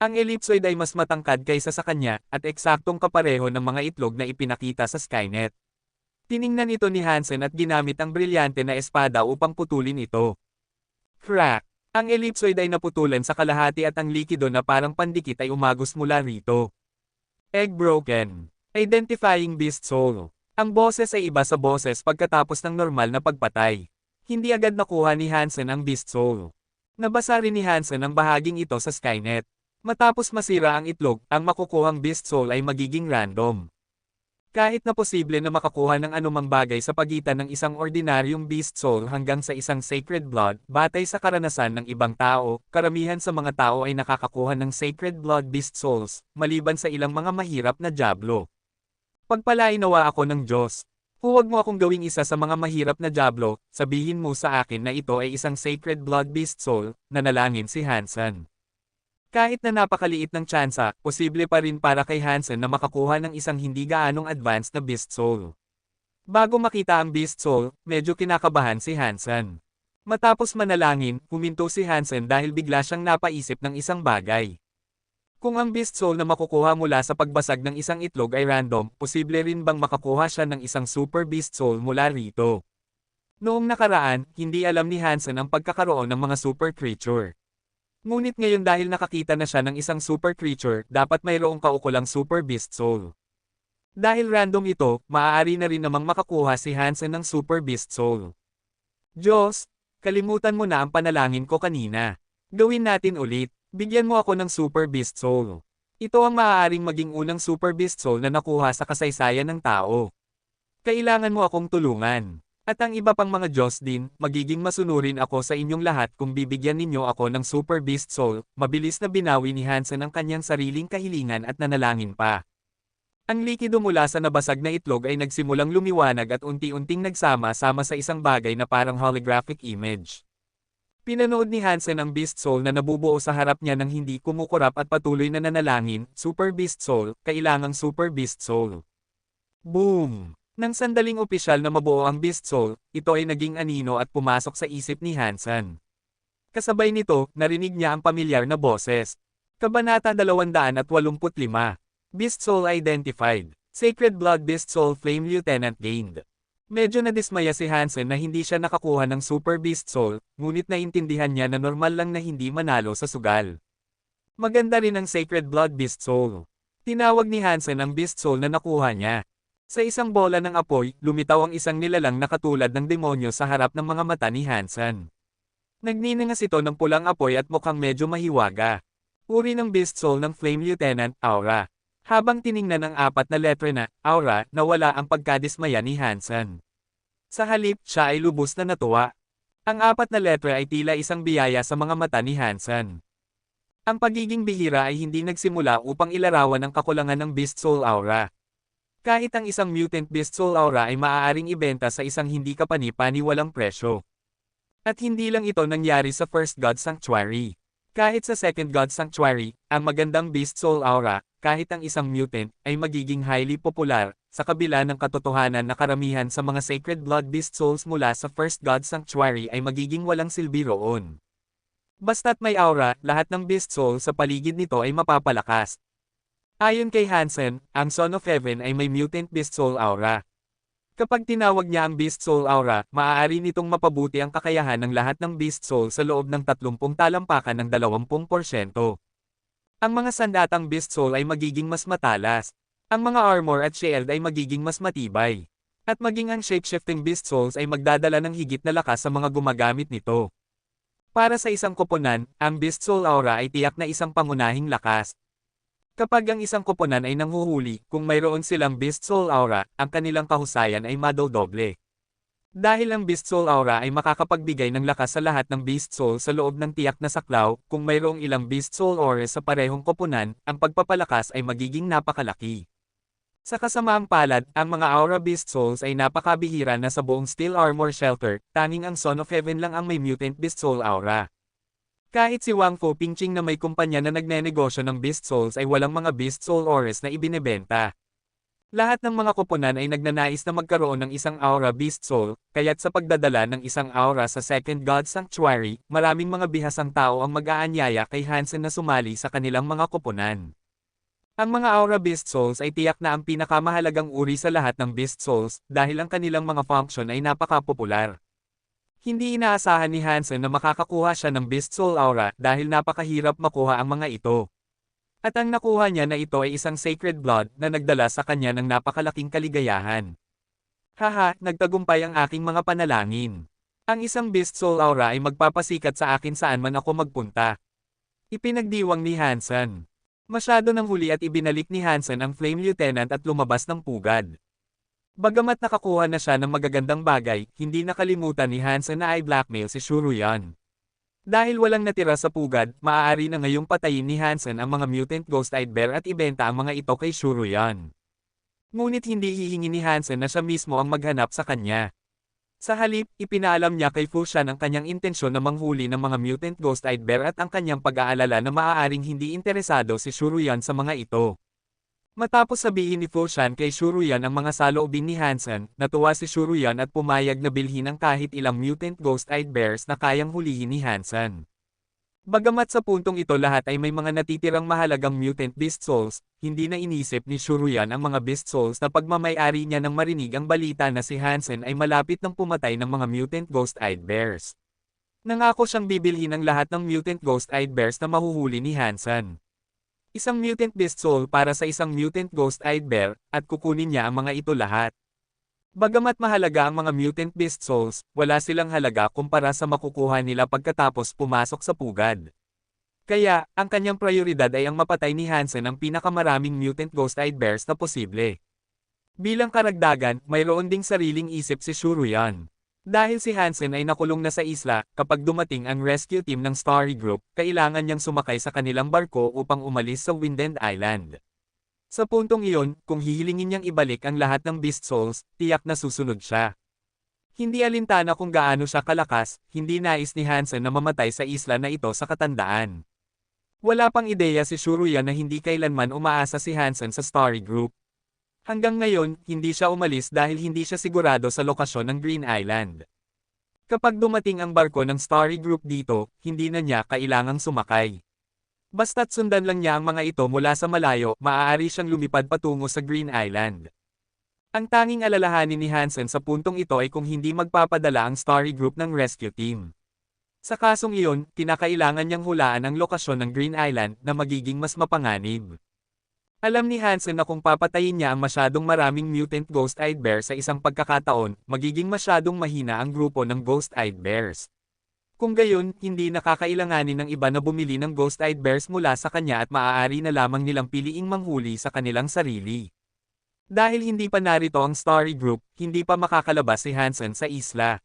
Ang ellipsoid ay mas matangkad kaysa sa kanya, at eksaktong kapareho ng mga itlog na ipinakita sa Skynet. Tiningnan ito ni Hansen at ginamit ang brilyante na espada upang putulin ito. Crack! Ang ellipsoid ay naputulan sa kalahati at ang likido na parang pandikit ay umagos mula rito. Egg broken. Identifying beast soul. Ang boses ay iba sa boses pagkatapos ng normal na pagpatay. Hindi agad nakuha ni Hansen ang Beast Soul. Nabasa rin ni Hansen ang bahaging ito sa Skynet. Matapos masira ang itlog, ang makukuhang Beast Soul ay magiging random. Kahit na posible na makakuha ng anumang bagay sa pagitan ng isang ordinaryong Beast Soul hanggang sa isang Sacred Blood, batay sa karanasan ng ibang tao, karamihan sa mga tao ay nakakakuha ng Sacred Blood Beast Souls, maliban sa ilang mga mahirap na Diablo. Pagpalain nawa ako ng Diyos. Huwag mo akong gawing isa sa mga mahirap na Diablo, sabihin mo sa akin na ito ay isang Sacred Blood Beast Soul, nanalangin si Hansen. Kahit na napakaliit ng tsansa, posible pa rin para kay Hansen na makakuha ng isang hindi gaanong advanced na Beast Soul. Bago makita ang Beast Soul, medyo kinakabahan si Hansen. Matapos manalangin, huminto si Hansen dahil bigla siyang napaisip ng isang bagay. Kung ang Beast Soul na makukuha mula sa pagbasag ng isang itlog ay random, posible rin bang makakuha siya ng isang Super Beast Soul mula rito? Noong nakaraan, hindi alam ni Hansen ang pagkakaroon ng mga super creature. Ngunit ngayon dahil nakakita na siya ng isang super creature, dapat mayroong kaukulang Super Beast Soul. Dahil random ito, maaari na rin namang makakuha si Hansen ng Super Beast Soul. Diyos, kalimutan mo na ang panalangin ko kanina. Gawin natin ulit, bigyan mo ako ng Super Beast Soul. Ito ang maaaring maging unang Super Beast Soul na nakuha sa kasaysayan ng tao. Kailangan mo akong tulungan. At ang iba pang mga Diyos din, magiging masunurin ako sa inyong lahat kung bibigyan ninyo ako ng Super Beast Soul. Mabilis na binawi ni Hansen ang kanyang sariling kahilingan at nanalangin pa. Ang likido mula sa nabasag na itlog ay nagsimulang lumiwanag at unti-unting nagsama-sama sa isang bagay na parang holographic image. Pinanood ni Hansen ang Beast Soul na nabubuo sa harap niya ng hindi kumukurap at patuloy na nanalangin, Super Beast Soul, kailangang Super Beast Soul. Boom! Nang sandaling opisyal na mabuo ang Beast Soul, ito ay naging anino at pumasok sa isip ni Hansen. Kasabay nito, narinig niya ang pamilyar na boses. Kabanata 285. Beast Soul Identified. Sacred Blood Beast Soul Flame Lieutenant gained. Medyo nadismaya si Hansen na hindi siya nakakuha ng Super Beast Soul, ngunit naintindihan niya na normal lang na hindi manalo sa sugal. Maganda rin ang Sacred Blood Beast Soul. Tinawag ni Hansen ang Beast Soul na nakuha niya. Sa isang bola ng apoy, lumitaw ang isang nilalang na katulad ng demonyo sa harap ng mga mata ni Hansen. Nagninangas ito ng pulang apoy at mukhang medyo mahiwaga. Uri ng Beast Soul ng Flame Lieutenant, Aura. Habang tiningnan ang apat na letra na, Aura, nawala ang pagkadismaya ni Hansen. Sa halip, siya ay lubos na natuwa. Ang apat na letra ay tila isang biyaya sa mga mata ni Hansen. Ang pagiging bihira ay hindi nagsimula upang ilarawan ang kakulangan ng Beast Soul Aura. Kahit ang isang Mutant Beast Soul Aura ay maaaring ibenta sa isang hindi kapani-paniwalang presyo. At hindi lang ito nangyari sa First God Sanctuary. Kahit sa Second God Sanctuary, ang magandang Beast Soul Aura, kahit ang isang mutant, ay magiging highly popular, sa kabila ng katotohanan na karamihan sa mga Sacred Blood Beast Souls mula sa First God Sanctuary ay magiging walang silbi roon. Basta't may aura, lahat ng Beast Soul sa paligid nito ay mapapalakas. Ayon kay Hansen, ang Son of Heaven ay may Mutant Beast Soul Aura. Kapag tinawag niya ang Beast Soul Aura, maaari nitong mapabuti ang kakayahan ng lahat ng Beast Soul sa loob ng 30 talampakan ng 20%. Ang mga sandatang Beast Soul ay magiging mas matalas. Ang mga armor at shield ay magiging mas matibay. At maging ang shape-shifting Beast Souls ay magdadala ng higit na lakas sa mga gumagamit nito. Para sa isang koponan, ang Beast Soul Aura ay tiyak na isang pangunahing lakas. Kapag ang isang koponan ay nanghuhuli, kung mayroon silang Beast Soul Aura, ang kanilang kahusayan ay madodoble. Dahil ang Beast Soul Aura ay makakapagbigay ng lakas sa lahat ng Beast Soul sa loob ng tiyak na saklaw, kung mayroong ilang Beast Soul Aura sa parehong koponan, ang pagpapalakas ay magiging napakalaki. Sa kasamaang palad, ang mga Aura Beast Souls ay napakabihira na sa buong Steel Armor Shelter, tanging ang Son of Heaven lang ang may Mutant Beast Soul Aura. Kahit si Wang Fu Pingqing na may kumpanya na nagnenegosyo ng Beast Souls ay walang mga Beast Soul Ores na ibinebenta. Lahat ng mga koponan ay nagnanais na magkaroon ng isang Aura Beast Soul, kaya't sa pagdadala ng isang Aura sa Second God Sanctuary, maraming mga bihasang tao ang mag-aanyaya kay Hansen na sumali sa kanilang mga koponan. Ang mga Aura Beast Souls ay tiyak na ang pinakamahalagang uri sa lahat ng Beast Souls dahil ang kanilang mga function ay napaka-popular. Hindi inaasahan ni Hansen na makakakuha siya ng Beast Soul Aura dahil napakahirap makuha ang mga ito. At ang nakuha niya na ito ay isang Sacred Blood na nagdala sa kanya ng napakalaking kaligayahan. Haha, nagtagumpay ang aking mga panalangin. Ang isang Beast Soul Aura ay magpapasikat sa akin saan man ako magpunta. Ipinagdiwang ni Hansen. Masyado nang huli at ibinalik ni Hansen ang Flame Lieutenant at lumabas ng pugad. Bagamat nakakuha na siya ng magagandang bagay, hindi nakalimutan ni Hansen na i-blackmail si Shuruyan. Dahil walang natira sa pugad, maaari na ngayong patayin ni Hansen ang mga mutant Ghost-Eyed Bear at ibenta ang mga ito kay Shuruyan. Ngunit hindi hihingi ni Hansen na siya mismo ang maghanap sa kanya. Sa halip, ipinaalam niya kay Fushan ang kanyang intensyon na manghuli ng mga mutant Ghost-Eyed Bear at ang kanyang pag-aalala na maaaring hindi interesado si Shuruyan sa mga ito. Matapos sabihin ni Fushan kay Shuruyan ang mga saloobin ni Hansen, natuwa si Shuruyan at pumayag na bilhin ang kahit ilang mutant Ghost-Eyed Bears na kayang hulihin ni Hansen. Bagamat sa puntong ito lahat ay may mga natitirang mahalagang mutant Beast Souls, hindi na inisip ni Shuruyan ang mga Beast Souls na pagmamay-ari niya nang marinig ang balita na si Hansen ay malapit ng pumatay ng mga mutant Ghost-Eyed Bears. Nangako siyang bibilhin ang lahat ng mutant Ghost-Eyed Bears na mahuhuli ni Hansen. Isang mutant Beast Soul para sa isang mutant Ghost-Eyed Bear, at kukunin niya ang mga ito lahat. Bagamat mahalaga ang mga mutant Beast Souls, wala silang halaga kumpara sa makukuha nila pagkatapos pumasok sa pugad. Kaya, ang kanyang prioridad ay ang mapatay ni Hansen ang pinakamaraming mutant Ghost-Eyed Bears na posible. Bilang karagdagan, mayroon ding sariling isip si Shuruyan. Dahil si Hansen ay nakulong na sa isla, kapag dumating ang rescue team ng Starry Group, kailangan niyang sumakay sa kanilang barko upang umalis sa Windend Island. Sa puntong iyon, kung hihilingin niyang ibalik ang lahat ng Beast Souls, tiyak na susunod siya. Hindi alintana kung gaano siya kalakas, hindi nais ni Hansen na mamatay sa isla na ito sa katandaan. Wala pang ideya si Shuruyan na hindi kailanman umaasa si Hansen sa Starry Group. Hanggang ngayon, hindi siya umalis dahil hindi siya sigurado sa lokasyon ng Green Island. Kapag dumating ang barko ng Starry Group dito, hindi na niya kailangang sumakay. Basta't sundan lang niya ang mga ito mula sa malayo, maaari siyang lumipad patungo sa Green Island. Ang tanging alalahanin ni Hansen sa puntong ito ay kung hindi magpapadala ang Starry Group ng rescue team. Sa kasong iyon, kinakailangan niyang hulaan ang lokasyon ng Green Island na magiging mas mapanganib. Alam ni Hansen na kung papatayin niya ang masyadong maraming mutant Ghost-Eyed Bear sa isang pagkakataon, magiging masyadong mahina ang grupo ng Ghost-Eyed Bears. Kung gayon, hindi nakakailanganin ng iba na bumili ng Ghost-Eyed Bears mula sa kanya at maaari na lamang nilang piliing manghuli sa kanilang sarili. Dahil hindi pa narito ang Starry Group, hindi pa makakalabas si Hansen sa isla.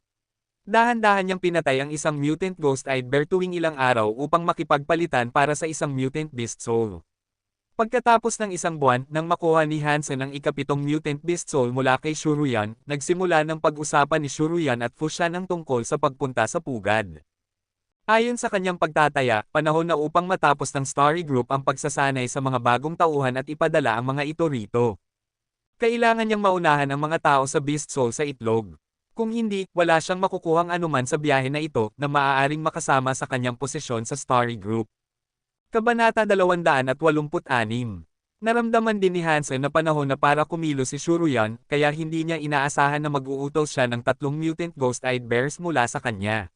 Dahan-dahan niyang pinatay ang isang mutant Ghost-Eyed Bear tuwing ilang araw upang makipagpalitan para sa isang mutant Beast Soul. Pagkatapos ng isang buwan, nang makuha ni Hansen ang ikapitong mutant Beast Soul mula kay Shuruyan, nagsimula ng pag-usapan ni Shuruyan at Fushan ang tungkol sa pagpunta sa pugad. Ayon sa kanyang pagtataya, panahon na upang matapos ng Starry Group ang pagsasanay sa mga bagong tauhan at ipadala ang mga ito rito. Kailangan niyang maunahan ang mga tao sa Beast Soul sa itlog. Kung hindi, wala siyang makukuhang anuman sa biyahe na ito na maaaring makasama sa kanyang posisyon sa Starry Group. Kabanata 286. Naramdaman din ni Hansen na panahon na para kumilos si Shuruyan, kaya hindi niya inaasahan na mag-uutos siya ng 3 mutant Ghost-Eyed Bears mula sa kanya.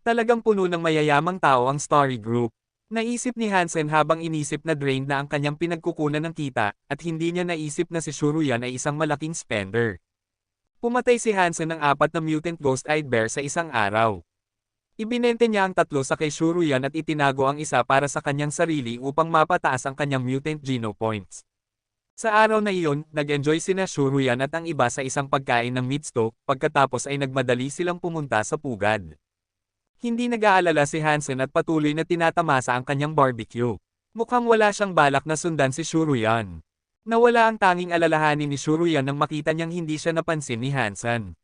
Talagang puno ng mayayamang tao ang Starry Group. Naisip ni Hansen habang inisip na drained na ang kanyang pinagkukunan ng kita, at hindi niya naisip na si Shuruyan ay isang malaking spender. Pumatay si Hansen ng 4 na mutant Ghost-Eyed Bear sa isang araw. Ibinente niya ang 3 sa kay Shuruyan at itinago ang isa para sa kanyang sarili upang mapataas ang kanyang mutant Geno points. Sa araw na iyon, nag-enjoy sina Shuruyan at ang iba sa isang pagkain ng Mitsuto, pagkatapos ay nagmadali silang pumunta sa pugad. Hindi nag-aalala si Hansen at patuloy na tinatamasa ang kanyang barbecue. Mukhang wala siyang balak na sundan si Shuruyan. Nawala ang tanging alalahanin ni Shuruyan nang makita niyang hindi siya napansin ni Hansen.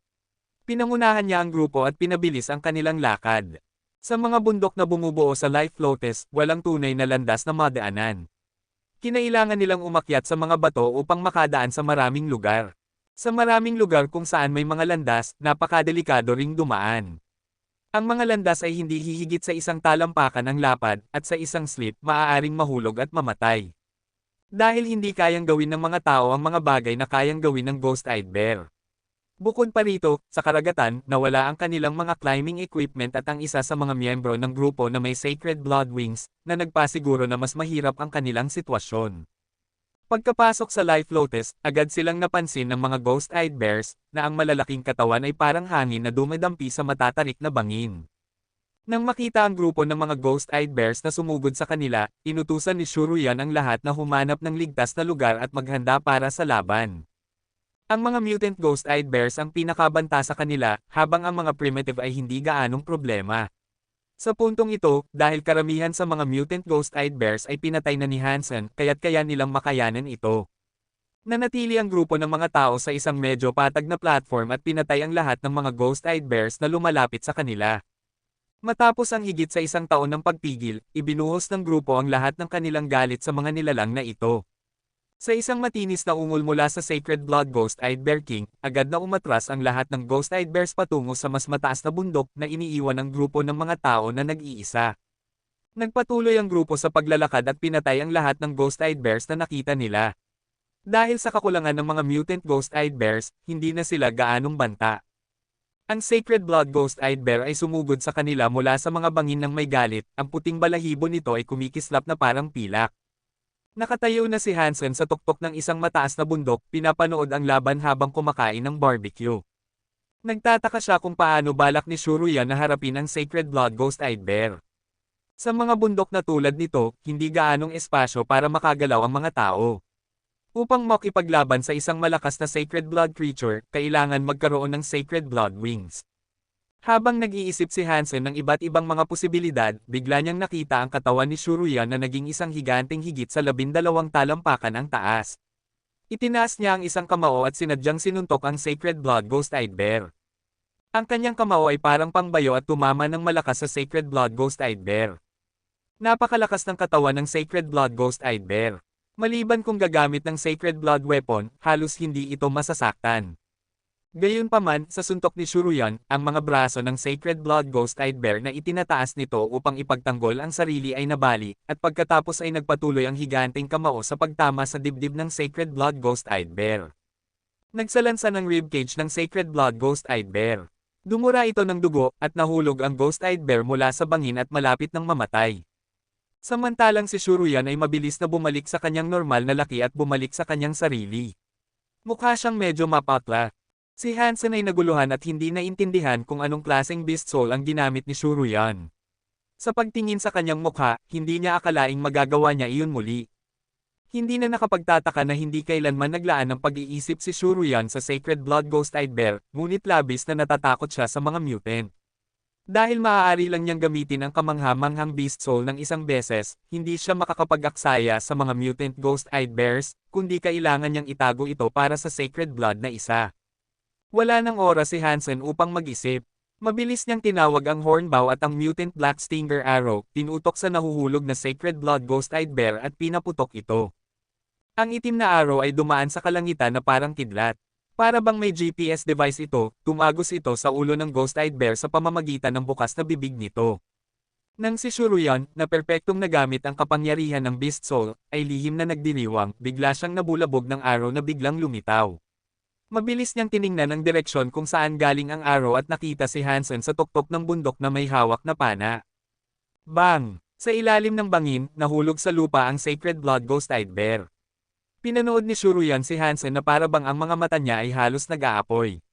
Pinangunahan niya ang grupo at pinabilis ang kanilang lakad. Sa mga bundok na bumubuo sa Life Flotes, walang tunay na landas na madaanan. Kinailangan nilang umakyat sa mga bato upang makadaan sa maraming lugar. Sa maraming lugar kung saan may mga landas, napakadelikado ring dumaan. Ang mga landas ay hindi hihigit sa isang talampakan ng lapad, at sa isang slip, maaaring mahulog at mamatay. Dahil hindi kayang gawin ng mga tao ang mga bagay na kayang gawin ng Ghost-Eyed Bear. Bukod pa rito, sa karagatan, nawala ang kanilang mga climbing equipment at ang isa sa mga miyembro ng grupo na may Sacred Blood Wings, na nagpasiguro na mas mahirap ang kanilang sitwasyon. Pagkapasok sa life lotus, agad silang napansin ng mga ghost-eyed bears, na ang malalaking katawan ay parang hangin na dumadampi sa matatarik na bangin. Nang makita ang grupo ng mga ghost-eyed bears na sumugod sa kanila, inutusan ni Shuruyan ang lahat na humanap ng ligtas na lugar at maghanda para sa laban. Ang mga mutant ghost-eyed bears ang pinakabanta sa kanila, habang ang mga primitive ay hindi gaanong problema. Sa puntong ito, dahil karamihan sa mga mutant ghost-eyed bears ay pinatay na ni Hansen, kaya't kaya nilang makayanan ito. Nanatili ang grupo ng mga tao sa isang medyo patag na platform at pinatay ang lahat ng mga ghost-eyed bears na lumalapit sa kanila. Matapos ang higit sa isang taon ng pagpigil, ibinuhos ng grupo ang lahat ng kanilang galit sa mga nilalang na ito. Sa isang matinis na ungol mula sa Sacred Blood Ghost-eyed Bear King, agad na umatras ang lahat ng Ghost-eyed Bears patungo sa mas mataas na bundok na iniiwan ng grupo ng mga tao na nag-iisa. Nagpatuloy ang grupo sa paglalakad at pinatay ang lahat ng Ghost-eyed Bears na nakita nila. Dahil sa kakulangan ng mga mutant Ghost-eyed Bears, hindi na sila gaanong banta. Ang Sacred Blood Ghost-eyed Bear ay sumugod sa kanila mula sa mga bangin ng may galit, ang puting balahibo nito ay kumikislap na parang pilak. Nakatayo na si Hansen sa tuktok ng isang mataas na bundok, pinapanood ang laban habang kumakain ng barbecue. Nagtataka siya kung paano balak ni Shuruyan na harapin ang Sacred Blood Ghost-eyed Bear. Sa mga bundok na tulad nito, hindi gaanong espasyo para makagalaw ang mga tao. Upang makipaglaban sa isang malakas na Sacred Blood creature, kailangan magkaroon ng Sacred Blood Wings. Habang nag-iisip si Hansen ng iba't ibang mga posibilidad, bigla niyang nakita ang katawan ni Shuruyan na naging isang higanteng higit sa 12 talampakan ang taas. Itinaas niya ang isang kamao at sinadyang sinuntok ang Sacred Blood Ghost-eyed Bear. Ang kanyang kamao ay parang pangbayo at tumama ng malakas sa Sacred Blood Ghost-eyed Bear. Napakalakas ng katawan ng Sacred Blood Ghost-eyed Bear. Maliban kung gagamit ng Sacred Blood Weapon, halos hindi ito masasaktan. Gayunpaman, sa suntok ni Shuruyan, ang mga braso ng Sacred Blood Ghost-eyed Bear na itinataas nito upang ipagtanggol ang sarili ay nabali, at pagkatapos ay nagpatuloy ang higanteng kamao sa pagtama sa dibdib ng Sacred Blood Ghost-eyed Bear. Nagsalansa ng ribcage ng Sacred Blood Ghost-eyed Bear. Dumura ito ng dugo, at nahulog ang Ghost-eyed Bear mula sa bangin at malapit ng mamatay. Samantalang si Shuruyan ay mabilis na bumalik sa kanyang normal na laki at bumalik sa kanyang sarili. Mukha siyang medyo mapatla. Si Hansen ay naguluhan at hindi naintindihan kung anong klaseng beast soul ang ginamit ni Shuruyan. Sa pagtingin sa kanyang mukha, hindi niya akalaing magagawa niya iyon muli. Hindi na nakapagtataka na hindi kailanman naglaan ng pag-iisip si Shuruyan sa Sacred Blood Ghost-eyed Bear, ngunit labis na natatakot siya sa mga mutant. Dahil maaari lang niyang gamitin ang kamangha-manghang beast soul ng isang beses, hindi siya makakapag-aksaya sa mga mutant ghost-eyed bears, kundi kailangan niyang itago ito para sa Sacred Blood na isa. Wala nang oras si Hansen upang mag-isip. Mabilis niyang tinawag ang Hornbow at ang mutant Black Stinger Arrow, tinutok sa nahuhulog na Sacred Blood Ghost-eyed Bear at pinaputok ito. Ang itim na arrow ay dumaan sa kalangitan na parang kidlat. Para bang may GPS device ito, tumagos ito sa ulo ng Ghost-eyed Bear sa pamamagitan ng bukas na bibig nito. Nang si Shuruyan, na perpektong nagamit ang kapangyarihan ng Beast Soul, ay lihim na nagdiriwang, bigla siyang nabulabog ng arrow na biglang lumitaw. Mabilis niyang tiningnan ang direksyon kung saan galing ang arrow at nakita si Hansen sa tuktok ng bundok na may hawak na pana. Bang! Sa ilalim ng bangin, nahulog sa lupa ang Sacred Blood Ghost-eyed Bear. Pinanood ni Shuruyan si Hansen na para bang ang mga mata niya ay halos nag-aapoy.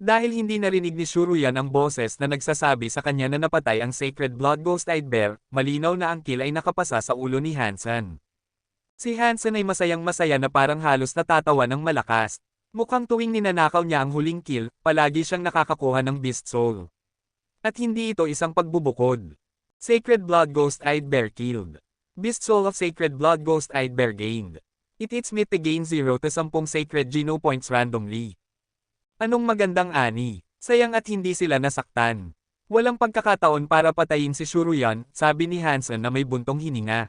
Dahil hindi narinig ni Shuruyan ang boses na nagsasabi sa kanya na napatay ang Sacred Blood Ghost-eyed Bear, malinaw na ang kill ay nakapasa sa ulo ni Hansen. Si Hansen ay masayang-masaya na parang halos natatawa ng malakas. Mukhang tuwing ninanakaw niya ang huling kill, palagi siyang nakakakuha ng Beast Soul. At hindi ito isang pagbubukod. Sacred Blood Ghost-eyed Bear killed. Beast Soul of Sacred Blood Ghost-eyed Bear gained. It's me to gain 0 to 10 Sacred Geno points randomly. Anong magandang ani? Sayang at hindi sila nasaktan. Walang pagkakataon para patayin si Shuruyan, sabi ni Hansen na may buntong hininga.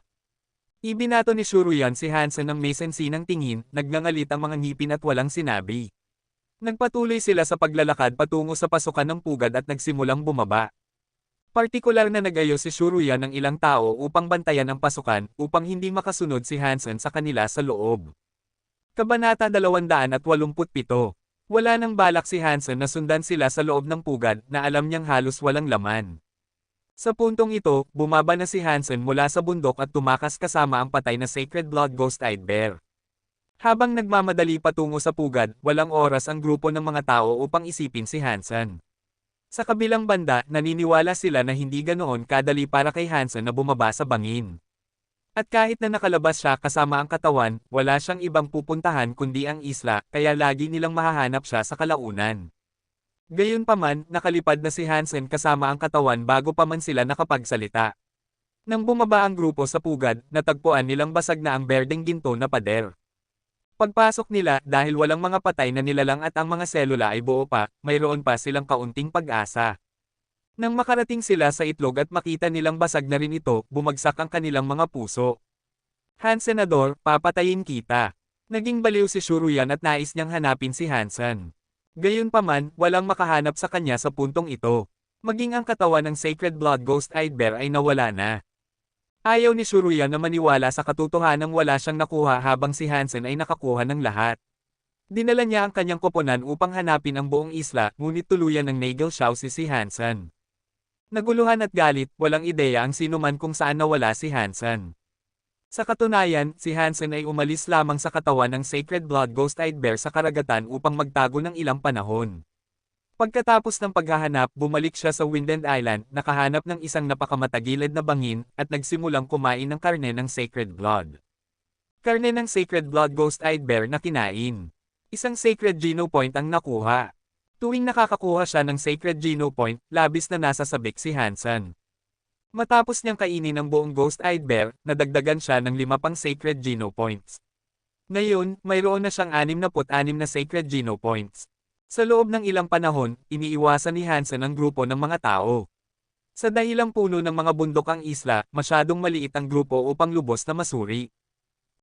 Ibinato ni Shuruyan si Hansen ng may sensinang tingin, nagngangalit ang mga ngipin at walang sinabi. Nagpatuloy sila sa paglalakad patungo sa pasukan ng pugad at nagsimulang bumaba. Partikular na nag-ayos si Shuruyan ng ilang tao upang bantayan ang pasukan, upang hindi makasunod si Hansen sa kanila sa loob. Kabanata 287. Wala nang balak si Hansen na sundan sila sa loob ng pugad na alam niyang halos walang laman. Sa puntong ito, bumaba na si Hansen mula sa bundok at tumakas kasama ang patay na Sacred Blood Ghost-eyed Bear. Habang nagmamadali patungo sa pugad, walang oras ang grupo ng mga tao upang isipin si Hansen. Sa kabilang banda, naniniwala sila na hindi ganoon kadali para kay Hansen na bumaba sa bangin. At kahit na nakalabas siya kasama ang katawan, wala siyang ibang pupuntahan kundi ang isla, kaya lagi nilang mahahanap siya sa kalaunan. Gayunpaman, nakalipad na si Hansen kasama ang katawan bago pa man sila nakapagsalita. Nang bumaba ang grupo sa pugad, natagpuan nilang basag na ang berdeng ginto na pader. Pagpasok nila, dahil walang mga patay na nilalang at ang mga selula ay buo pa, mayroon pa silang kaunting pag-asa. Nang makarating sila sa itlog at makita nilang basag na rin ito, bumagsak ang kanilang mga puso. Hansenador, papatayin kita. Naging baliw si Shuruyan at nais niyang hanapin si Hansen. Gayunpaman, walang makahanap sa kanya sa puntong ito. Maging ang katawan ng Sacred Blood Ghost-Eyed Bear ay nawala na. Ayaw ni Shuruyan na maniwala sa katotohanang wala siyang nakuha habang si Hansen ay nakakuha ng lahat. Dinala niya ang kanyang koponan upang hanapin ang buong isla, ngunit tuluyan ng Nagelshao si Hansen. Naguluhan at galit, walang ideya ang sinuman kung saan nawala si Hansen. Sa katunayan, si Hansen ay umalis lamang sa katawan ng Sacred Blood Ghost-Eyed Bear sa karagatan upang magtago ng ilang panahon. Pagkatapos ng paghahanap, bumalik siya sa Windend Island, nakahanap ng isang napakamatagilid na bangin, at nagsimulang kumain ng karne ng Sacred Blood. Karne ng Sacred Blood Ghost-Eyed Bear na kinain. Isang Sacred Geno Point ang nakuha. Tuwing nakakakuha siya ng Sacred Geno Point, labis na nasasabik si Hansen. Matapos niyang kainin ang buong Ghost-Eyed Bear, nadagdagan siya ng 5 pang Sacred Geno Points. Ngayon, mayroon na siyang 66 na Sacred Geno Points. Sa loob ng ilang panahon, iniiwasan ni Hansen ang grupo ng mga tao. Sa dahilang puno ng mga bundok ang isla, masyadong maliit ang grupo upang lubos na masuri.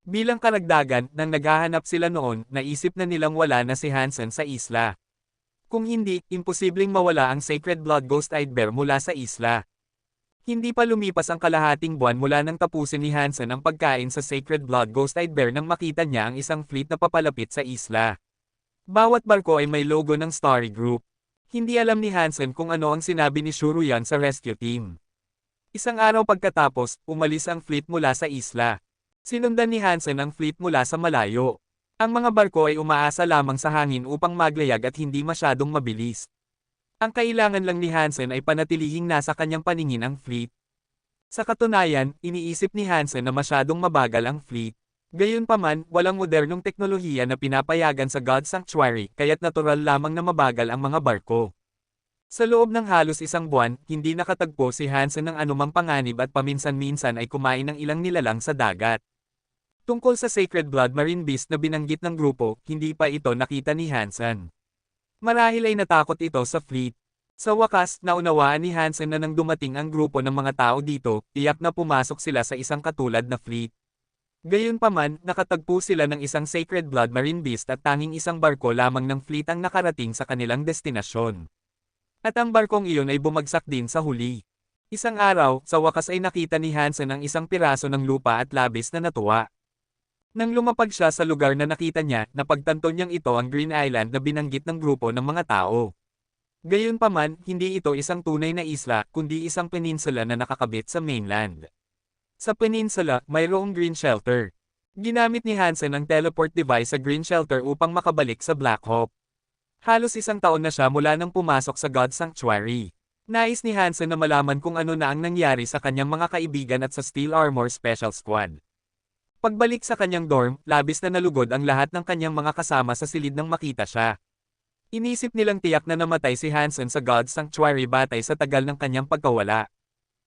Bilang karagdagan, nang naghahanap sila noon, naisip na nilang wala na si Hansen sa isla. Kung hindi, imposibleng mawala ang Sacred Blood Ghost-Eyed Bear mula sa isla. Hindi pa lumipas ang kalahating buwan mula nang tapusin ni Hansen ang pagkain sa Sacred Blood Ghost-Eyed Bear nang makita niya ang isang fleet na papalapit sa isla. Bawat barko ay may logo ng Starry Group. Hindi alam ni Hansen kung ano ang sinabi ni Shuruyan sa rescue team. Isang araw pagkatapos, umalis ang fleet mula sa isla. Sinundan ni Hansen ang fleet mula sa malayo. Ang mga barko ay umaasa lamang sa hangin upang maglayag at hindi masyadong mabilis. Ang kailangan lang ni Hansen ay panatilihing nasa kanyang paningin ang fleet. Sa katunayan, iniisip ni Hansen na masyadong mabagal ang fleet. Gayunpaman, walang modernong teknolohiya na pinapayagan sa God Sanctuary, kaya't natural lamang na mabagal ang mga barko. Sa loob ng halos isang buwan, hindi nakatagpo si Hansen ng anumang panganib at paminsan-minsan ay kumain ng ilang nilalang sa dagat. Tungkol sa Sacred Blood Marine Beast na binanggit ng grupo, hindi pa ito nakita ni Hansen. Marahil ay natakot ito sa fleet. Sa wakas, naunawaan ni Hansen na nang dumating ang grupo ng mga tao dito, tiyak na pumasok sila sa isang katulad na fleet. Gayunpaman, nakatagpo sila ng isang Sacred Blood Marine Beast at tanging isang barko lamang ng fleet ang nakarating sa kanilang destinasyon. At ang barkong iyon ay bumagsak din sa huli. Isang araw, sa wakas ay nakita ni Hansen ang isang piraso ng lupa at labis na natuwa. Nang lumapag siya sa lugar na nakita niya, napagtanto niyang ito ang Green Island na binanggit ng grupo ng mga tao. Gayunpaman, hindi ito isang tunay na isla, kundi isang peninsula na nakakabit sa mainland. Sa peninsula, mayroong green shelter. Ginamit ni Hansen ang teleport device sa green shelter upang makabalik sa Black Hawk. Halos isang taon na siya mula nang pumasok sa God Sanctuary. Nais ni Hansen na malaman kung ano na ang nangyari sa kanyang mga kaibigan at sa Steel Armor Special Squad. Pagbalik sa kanyang dorm, labis na nalugod ang lahat ng kanyang mga kasama sa silid nang makita siya. Inisip nilang tiyak na namatay si Hansen sa God Sanctuary batay sa tagal ng kanyang pagkawala.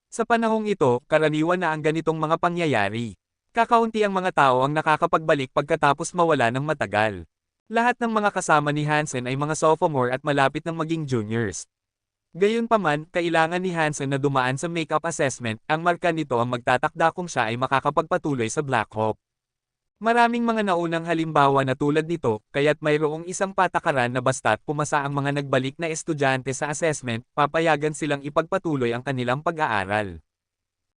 Sa panahong ito, karaniwan na ang ganitong mga pangyayari. Kakaunti ang mga tao ang nakakapagbalik pagkatapos mawala ng matagal. Lahat ng mga kasama ni Hansen ay mga sophomore at malapit ng maging juniors. Gayunpaman, kailangan ni Hansen na dumaan sa makeup assessment, ang marka nito ang magtatakda kung siya ay makakapagpatuloy sa Black Hawk. Maraming mga naunang halimbawa na tulad nito, kaya't mayroong isang patakaran na basta't pumasa ang mga nagbalik na estudyante sa assessment, papayagan silang ipagpatuloy ang kanilang pag-aaral.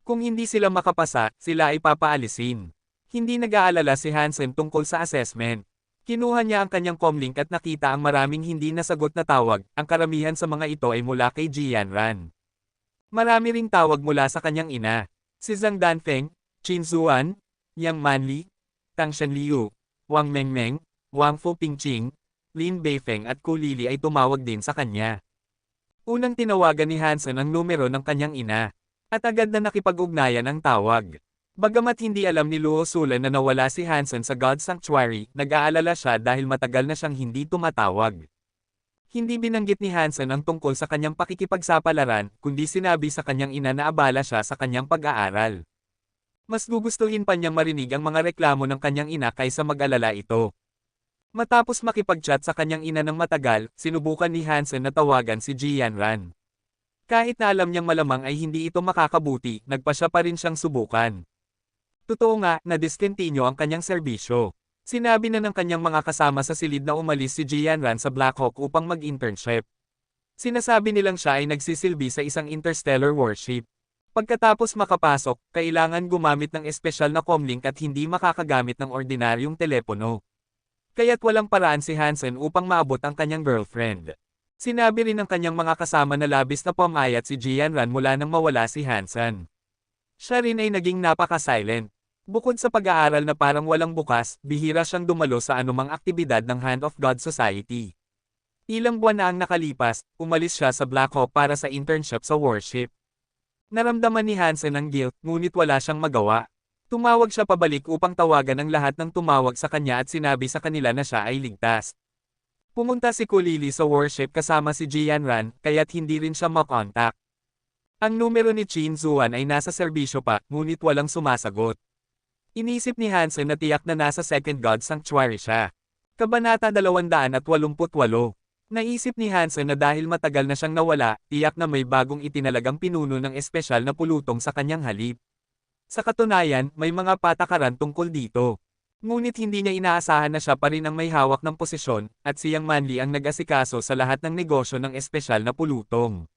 Kung hindi sila makapasa, sila ay papaalisin. Hindi nag-aalala si Hansen tungkol sa assessment. Kinuha niya ang kanyang comlink at nakita ang maraming hindi nasagot na tawag, ang karamihan sa mga ito ay mula kay Jianran. Marami ring tawag mula sa kanyang ina, si Zhang Danfeng, Qin Zuan, Yang Manli, Tang Shanliu, Wang Mengmeng, Wang Fu Pingqing, Lin Beifeng at Ku Lili ay tumawag din sa kanya. Unang tinawagan ni Hansen ang numero ng kanyang ina, at agad na nakipag-ugnayan ang tawag. Bagamat hindi alam ni Luo Sulan na nawala si Hansen sa God Sanctuary, nag-aalala siya dahil matagal na siyang hindi tumatawag. Hindi binanggit ni Hansen ang tungkol sa kanyang pakikipagsapalaran, kundi sinabi sa kanyang ina na abala siya sa kanyang pag-aaral. Mas gugustuhin pa niyang marinig ang mga reklamo ng kanyang ina kaysa mag-alala ito. Matapos makipag-chat sa kanyang ina ng matagal, sinubukan ni Hansen na tawagan si Jianran. Kahit na alam niyang malamang ay hindi ito makakabuti, nagpasya pa rin siyang subukan. Totoo nga, na-discontinue ang kanyang serbisyo. Sinabi na ng kanyang mga kasama sa silid na umalis si Jianran sa Blackhawk upang mag-internship. Sinasabi nilang siya ay nagsisilbi sa isang interstellar warship. Pagkatapos makapasok, kailangan gumamit ng espesyal na comlink at hindi makakagamit ng ordinaryong telepono. Kaya't walang paraan si Hansen upang maabot ang kanyang girlfriend. Sinabi rin ng kanyang mga kasama na labis na pumayat si Jianran mula nang mawala si Hansen. Siya rin ay naging napaka-silent. Bukod sa pag-aaral na parang walang bukas, bihira siyang dumalo sa anumang aktibidad ng Hand of God Society. Ilang buwan na ang nakalipas, umalis siya sa Blackhawk para sa internship sa warship. Naramdaman ni Hansen ang guilt, ngunit wala siyang magawa. Tumawag siya pabalik upang tawagan ang lahat ng tumawag sa kanya at sinabi sa kanila na siya ay ligtas. Pumunta si Ku Lili sa warship kasama si Jianran, kaya't hindi rin siya makontak. Ang numero ni Qin Zuan ay nasa serbisyo pa, ngunit walang sumasagot. Inisip ni Hansen na tiyak na nasa Second God Sanctuary siya. Kabanata 288. Naisip ni Hansen na dahil matagal na siyang nawala, tiyak na may bagong itinalagang pinuno ng espesyal na pulutong sa kanyang halip. Sa katunayan, may mga patakaran tungkol dito. Ngunit hindi niya inaasahan na siya pa rin ang may hawak ng posisyon, at si Yang Manli ang nag-asikaso sa lahat ng negosyo ng espesyal na pulutong.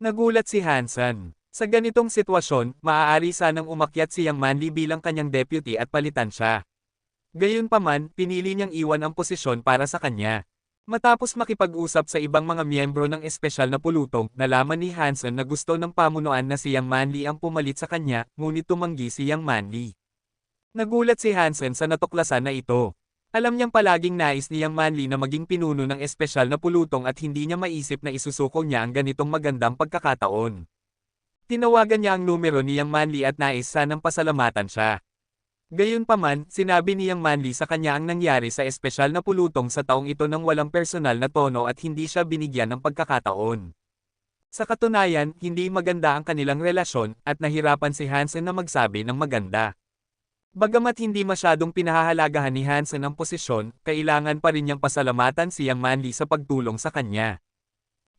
Nagulat si Hansen. Sa ganitong sitwasyon, maaari sanang umakyat si Yang Manli bilang kanyang deputy at palitan siya. Gayunpaman, pinili niyang iwan ang posisyon para sa kanya. Matapos makipag-usap sa ibang mga miyembro ng espesyal na pulutong, nalaman ni Hansen na gusto ng pamunuan na si Yang Manli ang pumalit sa kanya, ngunit tumanggi si Yang Manli. Nagulat si Hansen sa natuklasan na ito. Alam niyang palaging nais ni Yang Manli na maging pinuno ng espesyal na pulutong at hindi niya maisip na isusuko niya ang ganitong magandang pagkakataon. Tinawagan niya ang numero ni Yang Manli at nais sanang pasalamatan siya. Gayunpaman, sinabi ni Yang Manli sa kanya ang nangyari sa espesyal na pulutong sa taong ito nang walang personal na tono at hindi siya binigyan ng pagkakataon. Sa katunayan, hindi maganda ang kanilang relasyon, at nahirapan si Hansen na magsabi ng maganda. Bagamat hindi masyadong pinahahalagahan ni Hansen ang posisyon, kailangan pa rin niyang pasalamatan si Yang Manli sa pagtulong sa kanya.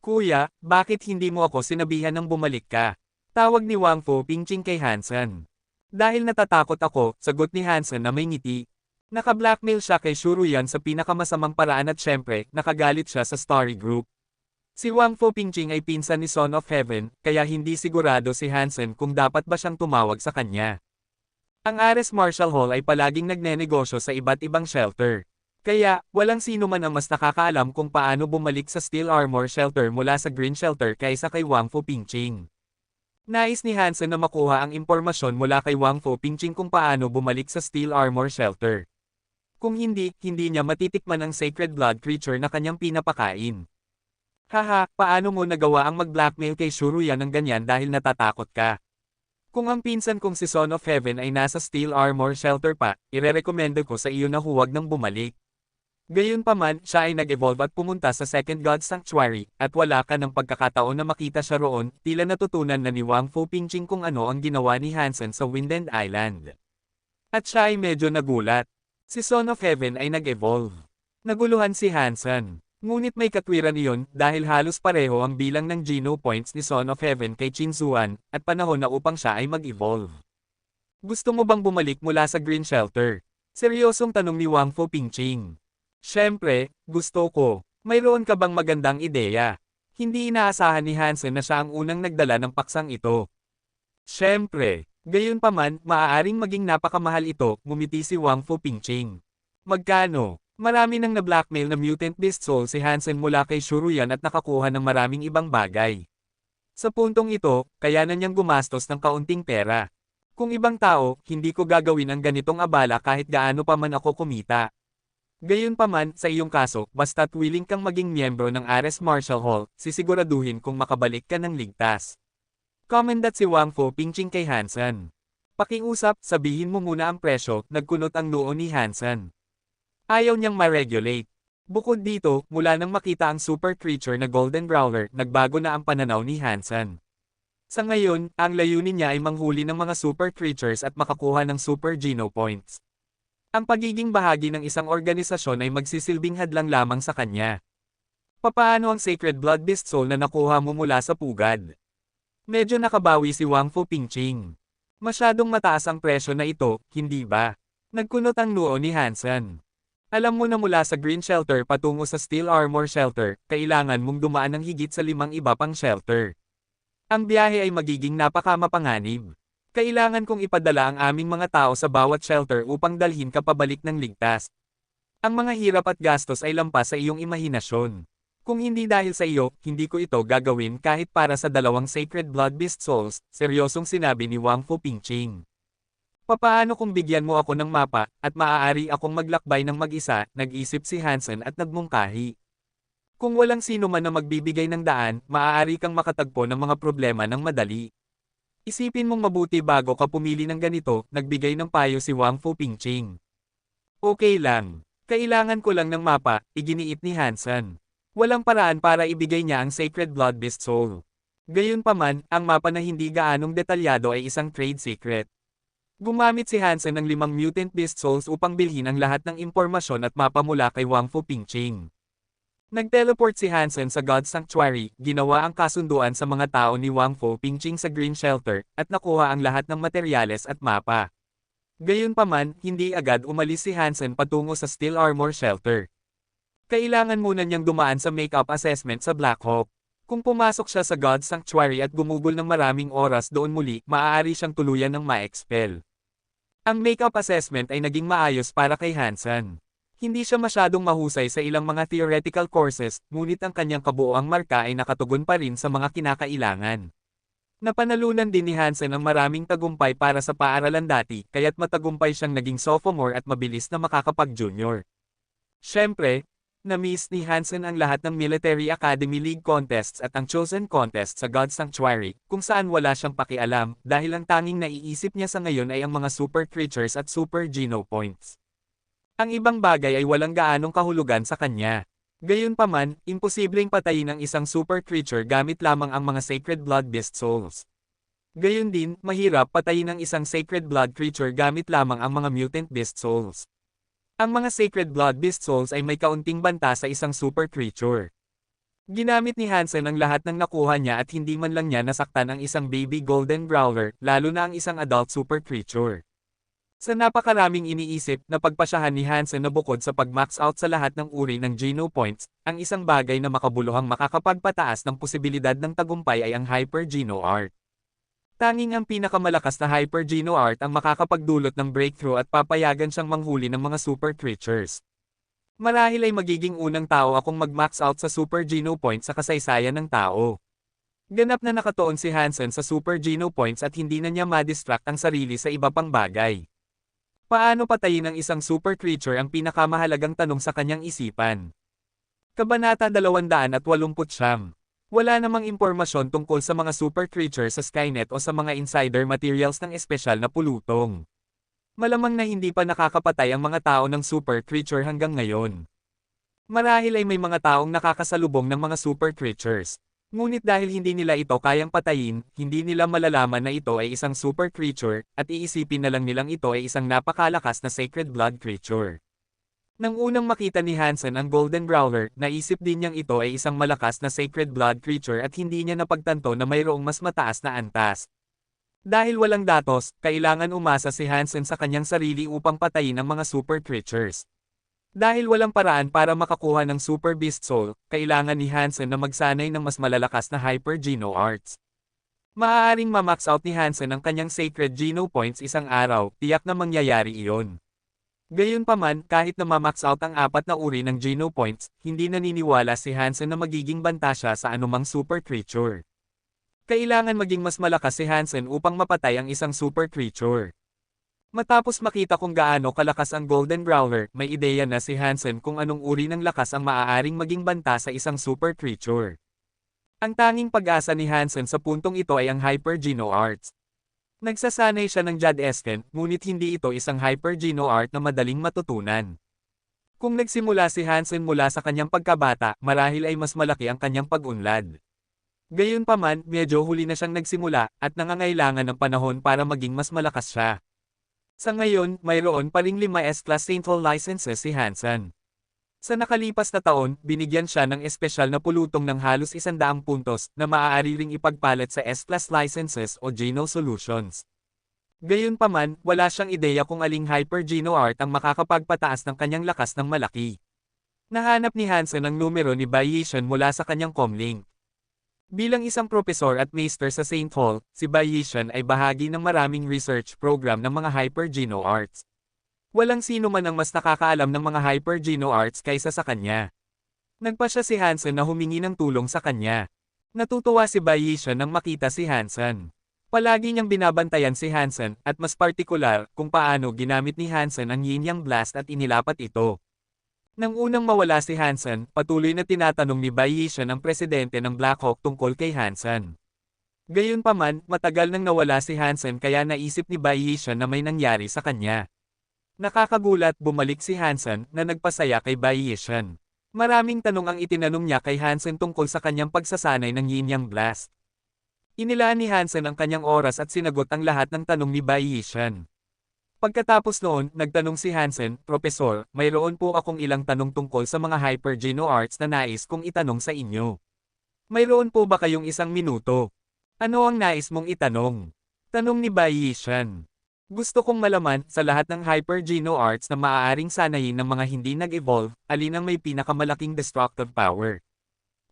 Kuya, bakit hindi mo ako sinabihan ng bumalik ka? Tawag ni Wang Fu Pingqing kay Hansen. Dahil natatakot ako, sagot ni Hansen na may ngiti. Naka-blackmail siya kay Shuruyan sa pinakamasamang paraan at syempre, nakagalit siya sa Story Group. Si Wang Fu Pingqing ay pinsan ni Son of Heaven, kaya hindi sigurado si Hansen kung dapat ba siyang tumawag sa kanya. Ang Ares Martial Hall ay palaging nagnenegosyo sa iba't ibang shelter. Kaya, walang sino man ang mas nakakaalam kung paano bumalik sa Steel Armor Shelter mula sa Green Shelter kaysa kay Wang Fu Pingqing. Nais ni Hansen na makuha ang impormasyon mula kay Wang Fu Pingqing kung paano bumalik sa Steel Armor Shelter. Kung hindi, hindi niya matitikman ang sacred blood creature na kanyang pinapakain. Haha, paano mo nagawa ang mag-blackmail kay Shuruyan ng ganyan dahil natatakot ka? Kung ang pinsan kong si Son of Heaven ay nasa Steel Armor Shelter pa, irerekomendo ko sa iyo na huwag nang bumalik. Gayunpaman, siya ay nag-evolve at pumunta sa Second God Sanctuary, at wala ka ng pagkakataon na makita siya roon, tila natutunan na ni Wang Fu Pingqing kung ano ang ginawa ni Hansen sa Windend Island. At siya ay medyo nagulat. Si Son of Heaven ay nag-evolve. Naguluhan si Hansen. Ngunit may katwiran iyon, dahil halos pareho ang bilang ng Geno points ni Son of Heaven kay Qin Zuan, at panahon na upang siya ay mag-evolve. Gusto mo bang bumalik mula sa Green Shelter? Seryosong tanong ni Wang Fu Pingqing. Siyempre, gusto ko. Mayroon ka bang magandang ideya? Hindi inaasahan ni Hansen na siya ang unang nagdala ng paksang ito. Siyempre, gayunpaman, maaaring maging napakamahal ito, ngumiti si Wang Fu Pingqing. Magkano? Marami nang na-blackmail na mutant beast soul si Hansen mula kay Shuruyan at nakakuha ng maraming ibang bagay. Sa puntong ito, kaya na niyang gumastos ng kaunting pera. Kung ibang tao, hindi ko gagawin ang ganitong abala kahit gaano pa man ako kumita. Gayunpaman, sa iyong kaso, basta't willing kang maging miyembro ng Ares Martial Hall, sisiguraduhin kung makabalik ka ng ligtas. Komendat si Wang Fu Pingching kay Hansen. Pakiusap, sabihin mo muna ang presyo, nagkunot ang noo ni Hansen. Ayaw niyang ma-regulate. Bukod dito, mula nang makita ang super creature na Golden Growler, nagbago na ang pananaw ni Hansen. Sa ngayon, ang layunin niya ay manghuli ng mga super creatures at makakuha ng super Geno points. Ang pagiging bahagi ng isang organisasyon ay magsisilbing hadlang lamang sa kanya. Papaano ang Sacred Blood Beast Soul na nakuha mo mula sa pugad? Medyo nakabawi si Wang Fu Pingching. Masyadong mataas ang presyo na ito, hindi ba? Nagkunot ang noo ni Hansen. Alam mo na mula sa Green Shelter patungo sa Steel Armor Shelter, kailangan mong dumaan ng higit sa 5 iba pang shelter. Ang biyahe ay magiging napakamapanganib. Kailangan kong ipadala ang aming mga tao sa bawat shelter upang dalhin ka pabalik ng ligtas. Ang mga hirap at gastos ay lampas sa iyong imahinasyon. Kung hindi dahil sa iyo, hindi ko ito gagawin kahit para sa 2 Sacred Blood Beast Souls, seryosong sinabi ni Wang Fu Pingching. Papaano kung bigyan mo ako ng mapa, at maaari akong maglakbay ng mag-isa, nag-isip si Hansen at nagmungkahi. Kung walang sino man na magbibigay ng daan, maaari kang makatagpo ng mga problema ng madali. Isipin mong mabuti bago ka pumili ng ganito, nagbigay ng payo si Wang Fu Pingching. Okay lang. Kailangan ko lang ng mapa, iginiit ni Hansen. Walang paraan para ibigay niya ang Sacred Blood Beast Soul. Gayunpaman, ang mapa na hindi gaanong detalyado ay isang trade secret. Gumamit si Hansen ng 5 Mutant Beast Souls upang bilhin ang lahat ng impormasyon at mapa mula kay Wang Fu Pingching. Nag-teleport si Hansen sa God Sanctuary, ginawa ang kasunduan sa mga tao ni Wang Fu Pingching sa Green Shelter, at nakuha ang lahat ng materyales at mapa. Gayunpaman, hindi agad umalis si Hansen patungo sa Steel Armor Shelter. Kailangan muna niyang dumaan sa make-up assessment sa Black Hawk. Kung pumasok siya sa God Sanctuary at gumugol ng maraming oras doon muli, maaari siyang tuluyan ng ma-expel. Ang make-up assessment ay naging maayos para kay Hansen. Hindi siya masyadong mahusay sa ilang mga theoretical courses, ngunit ang kanyang kabuoang marka ay nakatugon pa rin sa mga kinakailangan. Napanalunan din ni Hansen ang maraming tagumpay para sa paaralan dati, kaya't matagumpay siyang naging sophomore at mabilis na makakapag-junior. Siyempre, na-miss ni Hansen ang lahat ng Military Academy League contests at ang Chosen Contest sa God Sanctuary, kung saan wala siyang pakialam, dahil ang tanging naiisip niya sa ngayon ay ang mga super creatures at super Geno points. Ang ibang bagay ay walang gaanong kahulugan sa kanya. Gayunpaman, imposibleng patayin ang isang super creature gamit lamang ang mga Sacred Blood Beast Souls. Gayon din, mahirap patayin ang isang Sacred Blood creature gamit lamang ang mga Mutant Beast Souls. Ang mga Sacred Blood Beast Souls ay may kaunting banta sa isang super creature. Ginamit ni Hansen ang lahat ng nakuha niya at hindi man lang niya nasaktan ang isang baby Golden Growler, lalo na ang isang adult super creature. Sa napakaraming iniisip, napagpasyahan ni Hansen na bukod sa pag-max out sa lahat ng uri ng Geno points, ang isang bagay na makabuluhang makakapagpataas ng posibilidad ng tagumpay ay ang Hyper Geno Art. Tanging ang pinakamalakas na Hyper Geno Art ang makakapagdulot ng breakthrough at papayagan siyang manghuli ng mga super creatures. Marahil ay magiging unang tao akong mag-max out sa Super Geno points sa kasaysayan ng tao. Ganap na nakatuon si Hansen sa Super Geno points at hindi na niya ma-distract ang sarili sa iba pang bagay. Paano patayin ang isang super creature ang pinakamahalagang tanong sa kanyang isipan? Kabanata 289. Wala namang impormasyon tungkol sa mga super creature sa Skynet o sa mga insider materials ng espesyal na pulutong. Malamang na hindi pa nakakapatay ang mga tao ng super creature hanggang ngayon. Marahil ay may mga taong nakakasalubong ng mga super creatures. Ngunit dahil hindi nila ito kayang patayin, hindi nila malalaman na ito ay isang super creature, at iisipin na lang nilang ito ay isang napakalakas na Sacred Blood creature. Nang unang makita ni Hansen ang Golden Growler, naisip din niyang ito ay isang malakas na Sacred Blood creature at hindi niya napagtanto na mayroong mas mataas na antas. Dahil walang datos, kailangan umasa si Hansen sa kanyang sarili upang patayin ang mga super creatures. Dahil walang paraan para makakuha ng Super Beast Soul, kailangan ni Hansen na magsanay ng mas malalakas na Hyper Geno Arts. Maaaring ma-max out ni Hansen ang kanyang Sacred Geno Points isang araw, tiyak na mangyayari iyon. Gayunpaman, kahit na ma-max out ang 4 na uri ng Geno Points, hindi naniniwala si Hansen na magiging banta siya sa anumang super creature. Kailangan maging mas malakas si Hansen upang mapatay ang isang super creature. Matapos makita kung gaano kalakas ang Golden Growler, may ideya na si Hansen kung anong uri ng lakas ang maaaring maging banta sa isang super creature. Ang tanging pag-asa ni Hansen sa puntong ito ay ang Hyper Geno Arts. Nagsasanay siya ng Jad Esken, ngunit hindi ito isang Hyper Geno Art na madaling matutunan. Kung nagsimula si Hansen mula sa kanyang pagkabata, marahil ay mas malaki ang kanyang pag-unlad. Gayunpaman, medyo huli na siyang nagsimula, at nangangailangan ng panahon para maging mas malakas siya. Sa ngayon, mayroon pa ring 5 S-Class Saintful licenses si Hansen. Sa nakalipas na taon, binigyan siya ng espesyal na pulutong ng halos 100 puntos na maaari ring ipagpalit sa S-Class licenses o Geno Solutions. Gayunpaman, wala siyang ideya kung aling Hyper Geno Art ang makakapagpataas ng kanyang lakas ng malaki. Nahanap ni Hansen ang numero ni Bai Yishan mula sa kanyang comlink. Bilang isang propesor at maester sa St. Hall, si Bai Yishan ay bahagi ng maraming research program ng mga Hyper Geno Arts. Walang sino man ang mas nakakaalam ng mga Hyper Geno Arts kaysa sa kanya. Nagpasya si Hansen na humingi ng tulong sa kanya. Natutuwa si Bai Yishan nang makita si Hansen. Palagi niyang binabantayan si Hansen at mas partikular kung paano ginamit ni Hansen ang Yin-Yang Blast at inilapat ito. Nang unang mawala si Hansen, patuloy na tinatanong ni Bai Yishan ang presidente ng Blackhawk tungkol kay Hansen. Gayunpaman, matagal nang nawala si Hansen kaya naisip ni Bai Yishan na may nangyari sa kanya. Nakakagulat, bumalik si Hansen na nagpasaya kay Bai Yishan. Maraming tanong ang itinanong niya kay Hansen tungkol sa kanyang pagsasanay ng Yin-Yang Blast. Inilaan ni Hansen ang kanyang oras at sinagot ang lahat ng tanong ni Bai Yishan. Pagkatapos noon, nagtanong si Hansen, Propesor, mayroon po akong ilang tanong tungkol sa mga Hyper Geno Arts na nais kong itanong sa inyo. Mayroon po ba kayong 1 minuto? Ano ang nais mong itanong? Tanong ni Bai Yishan. Gusto kong malaman, sa lahat ng Hyper Geno Arts na maaaring sanayin ng mga hindi nag-evolve, alin ang may pinakamalaking destructive power?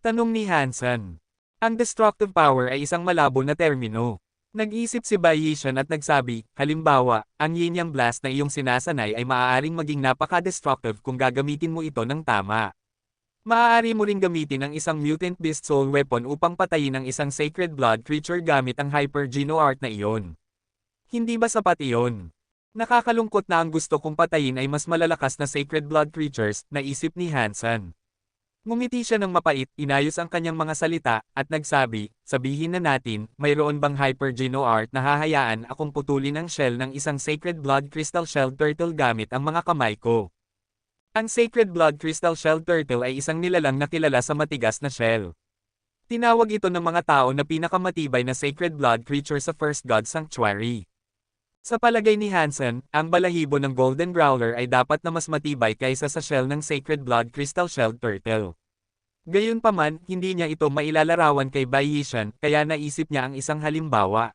Tanong ni Hansen. Ang destructive power ay isang malabo na termino. Nag-isip si Bai Yishan at nagsabi, halimbawa, ang Yin-Yang Blast na iyong sinasanay ay maaaring maging napaka-destructive kung gagamitin mo ito ng tama. Maaari mo ring gamitin ang isang Mutant Beast Soul Weapon upang patayin ang isang Sacred Blood creature gamit ang Hyper Geno Art na iyon. Hindi ba sapat iyon? Nakakalungkot na ang gusto kong patayin ay mas malalakas na Sacred Blood creatures, naisip ni Hansen. Ngumiti siya ng mapait, inayos ang kanyang mga salita, at nagsabi, sabihin na natin, mayroon bang Hyper Geno Art na hahayaan akong putulin ang shell ng isang Sacred Blood Crystal Shell Turtle gamit ang mga kamay ko. Ang Sacred Blood Crystal Shell Turtle ay isang nilalang na kilala sa matigas na shell. Tinawag ito ng mga tao na pinakamatibay na Sacred Blood creature sa First God Sanctuary. Sa palagay ni Hansen, ang balahibo ng Golden Growler ay dapat na mas matibay kaysa sa shell ng Sacred Blood Crystal Shell Turtle. Gayunpaman, hindi niya ito mailalarawan kay Bai Yishan, kaya naisip niya ang isang halimbawa.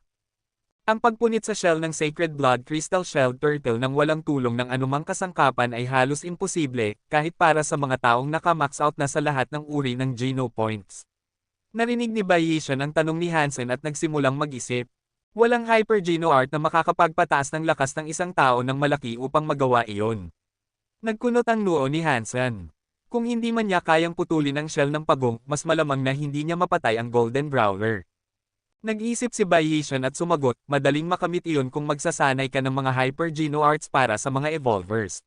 Ang pagpunit sa shell ng Sacred Blood Crystal Shell Turtle nang walang tulong ng anumang kasangkapan ay halos imposible, kahit para sa mga taong naka-max out na sa lahat ng uri ng Geno Points. Narinig ni Bai Yishan ang tanong ni Hansen at nagsimulang mag-isip. Walang Hyper Geno Art na makakapagpataas ng lakas ng isang tao ng malaki upang magawa iyon. Nagkunot ang noo ni Hansen. Kung hindi man niya kayang putulin ang shell ng pagong, mas malamang na hindi niya mapatay ang Golden Growler. Nag-isip si Bai Yishan at sumagot, madaling makamit iyon kung magsasanay ka ng mga Hyper Geno Arts para sa mga evolvers.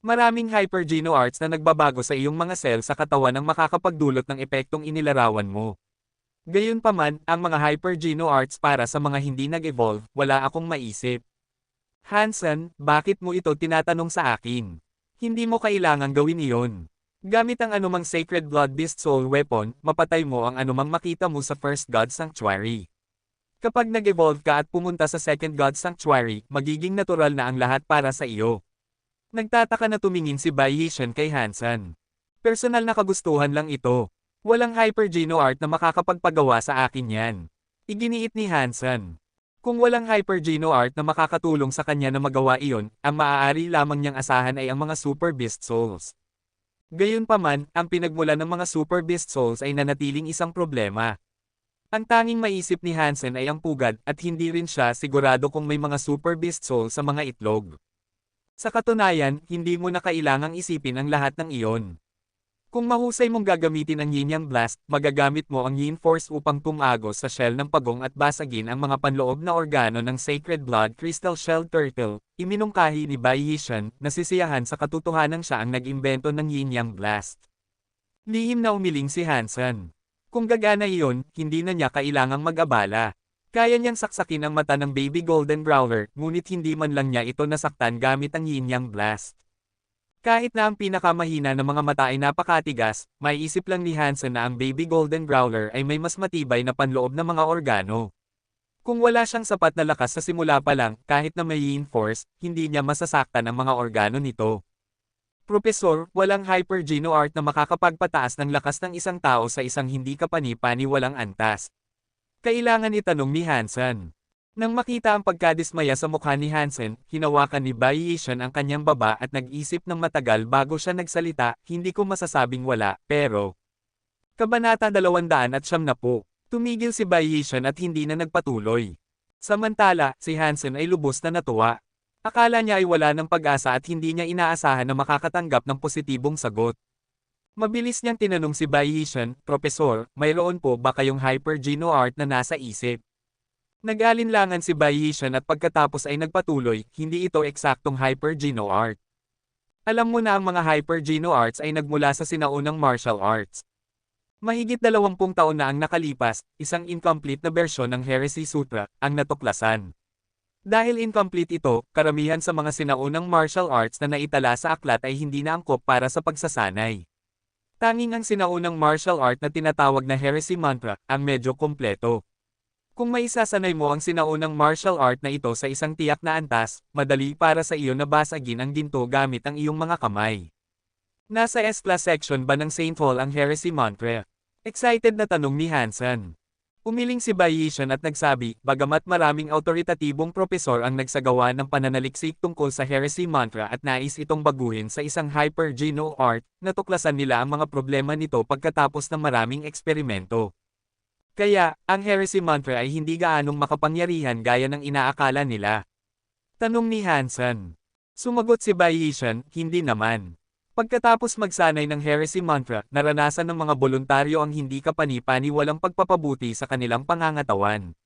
Maraming Hyper Geno Arts na nagbabago sa iyong mga cell sa katawan ang makakapagdulot ng epektong inilarawan mo. Gayunpaman, ang mga Hyper Geno Arts para sa mga hindi nag-evolve, wala akong maisip. Hansen, bakit mo ito tinatanong sa akin? Hindi mo kailangang gawin iyon. Gamit ang anumang Sacred Blood Beast Soul Weapon, mapatay mo ang anumang makita mo sa First God Sanctuary. Kapag nag-evolve ka at pumunta sa Second God Sanctuary, magiging natural na ang lahat para sa iyo. Nagtataka na tumingin si Bai Yishan kay Hansen. Personal na kagustuhan lang ito. Walang Hyper Geno Art na makakapagpagawa sa akin yan. Iginiit ni Hansen. Kung walang Hyper Geno Art na makakatulong sa kanya na magawa iyon, ang maaari lamang niyang asahan ay ang mga Super Beast Souls. Gayunpaman, ang pinagmula ng mga Super Beast Souls ay nanatiling isang problema. Ang tanging maisip ni Hansen ay ang pugad, at hindi rin siya sigurado kung may mga Super Beast Souls sa mga itlog. Sa katunayan, hindi mo na kailangang isipin ang lahat ng iyon. Kung mahusay mong gagamitin ang Yin Yang Blast, magagamit mo ang Yin Force upang tumagos sa shell ng pagong at basagin ang mga panloob na organo ng Sacred Blood Crystal Shell Turtle. Iminungkahi ni Bai Yishan, nasisiyahan sa katotohanan siya ang nag-imbento ng Yin Yang Blast. Lihim na umiling si Hansen. Kung gagana iyon, hindi na niya kailangang mag-abala. Kaya niyang saksakin ang mata ng Baby Golden Growler, ngunit hindi man lang niya ito nasaktan gamit ang Yin Yang Blast. Kahit na ang pinakamahina ng mga mata ay napakatigas, may isip lang ni Hansen na ang Baby Golden Growler ay may mas matibay na panloob na mga organo. Kung wala siyang sapat na lakas sa simula pa lang, kahit na may Yin Force, hindi niya masasaktan ang mga organo nito. Propesor, walang Hyper Geno Art na makakapagpataas ng lakas ng isang tao sa isang hindi kapani-paniwalang antas. Kailangan itanong ni Hansen. Nang makita ang pagkadismaya sa mukha ni Hansen, hinawakan ni Bai Yishan ang kanyang baba at nag-isip ng matagal bago siya nagsalita, hindi ko masasabing wala, pero... Kabanata 290. Tumigil si Bai Yishan at hindi na nagpatuloy. Samantala, si Hansen ay lubos na natuwa. Akala niya ay wala ng pag-asa at hindi niya inaasahan na makakatanggap ng positibong sagot. Mabilis niyang tinanong si Bai Yishan, Propesor, mayroon po ba kayong Hyper Geno Art na nasa isip? Nag-alinlangan si Bai Yishan at pagkatapos ay nagpatuloy, hindi ito eksaktong Hyper Geno Art. Alam mo na ang mga Hyper Geno Arts ay nagmula sa sinaunang martial arts. Mahigit 20 taon na ang nakalipas, isang incomplete na bersyon ng Heresy Sutra, ang natuklasan. Dahil incomplete ito, karamihan sa mga sinaunang martial arts na naitala sa aklat ay hindi na angkop para sa pagsasanay. Tanging ang sinaunang martial art na tinatawag na Heresy Mantra, ang medyo kompleto. Kung maisasanay mo ang sinaunang martial art na ito sa isang tiyak na antas, madali para sa iyo na basagin ang ginto gamit ang iyong mga kamay. Nasa S-class section ba ng Saint Hall ang Heresy Mantra? Excited na tanong ni Hansen. Umiling si Bai Yishan at nagsabi, bagamat maraming autoritatibong propesor ang nagsagawa ng pananaliksik tungkol sa Heresy Mantra at nais itong baguhin sa isang Hyper Geno Art, natuklasan nila ang mga problema nito pagkatapos ng maraming eksperimento. Kaya, ang Heresy Mantra ay hindi gaanong makapangyarihan gaya ng inaakala nila. Tanong ni Hansen. Sumagot si Bai Yishan, hindi naman. Pagkatapos magsanay ng Heresy Mantra, naranasan ng mga voluntaryo ang hindi kapani-paniwalang pagpapabuti sa kanilang pangangatawan.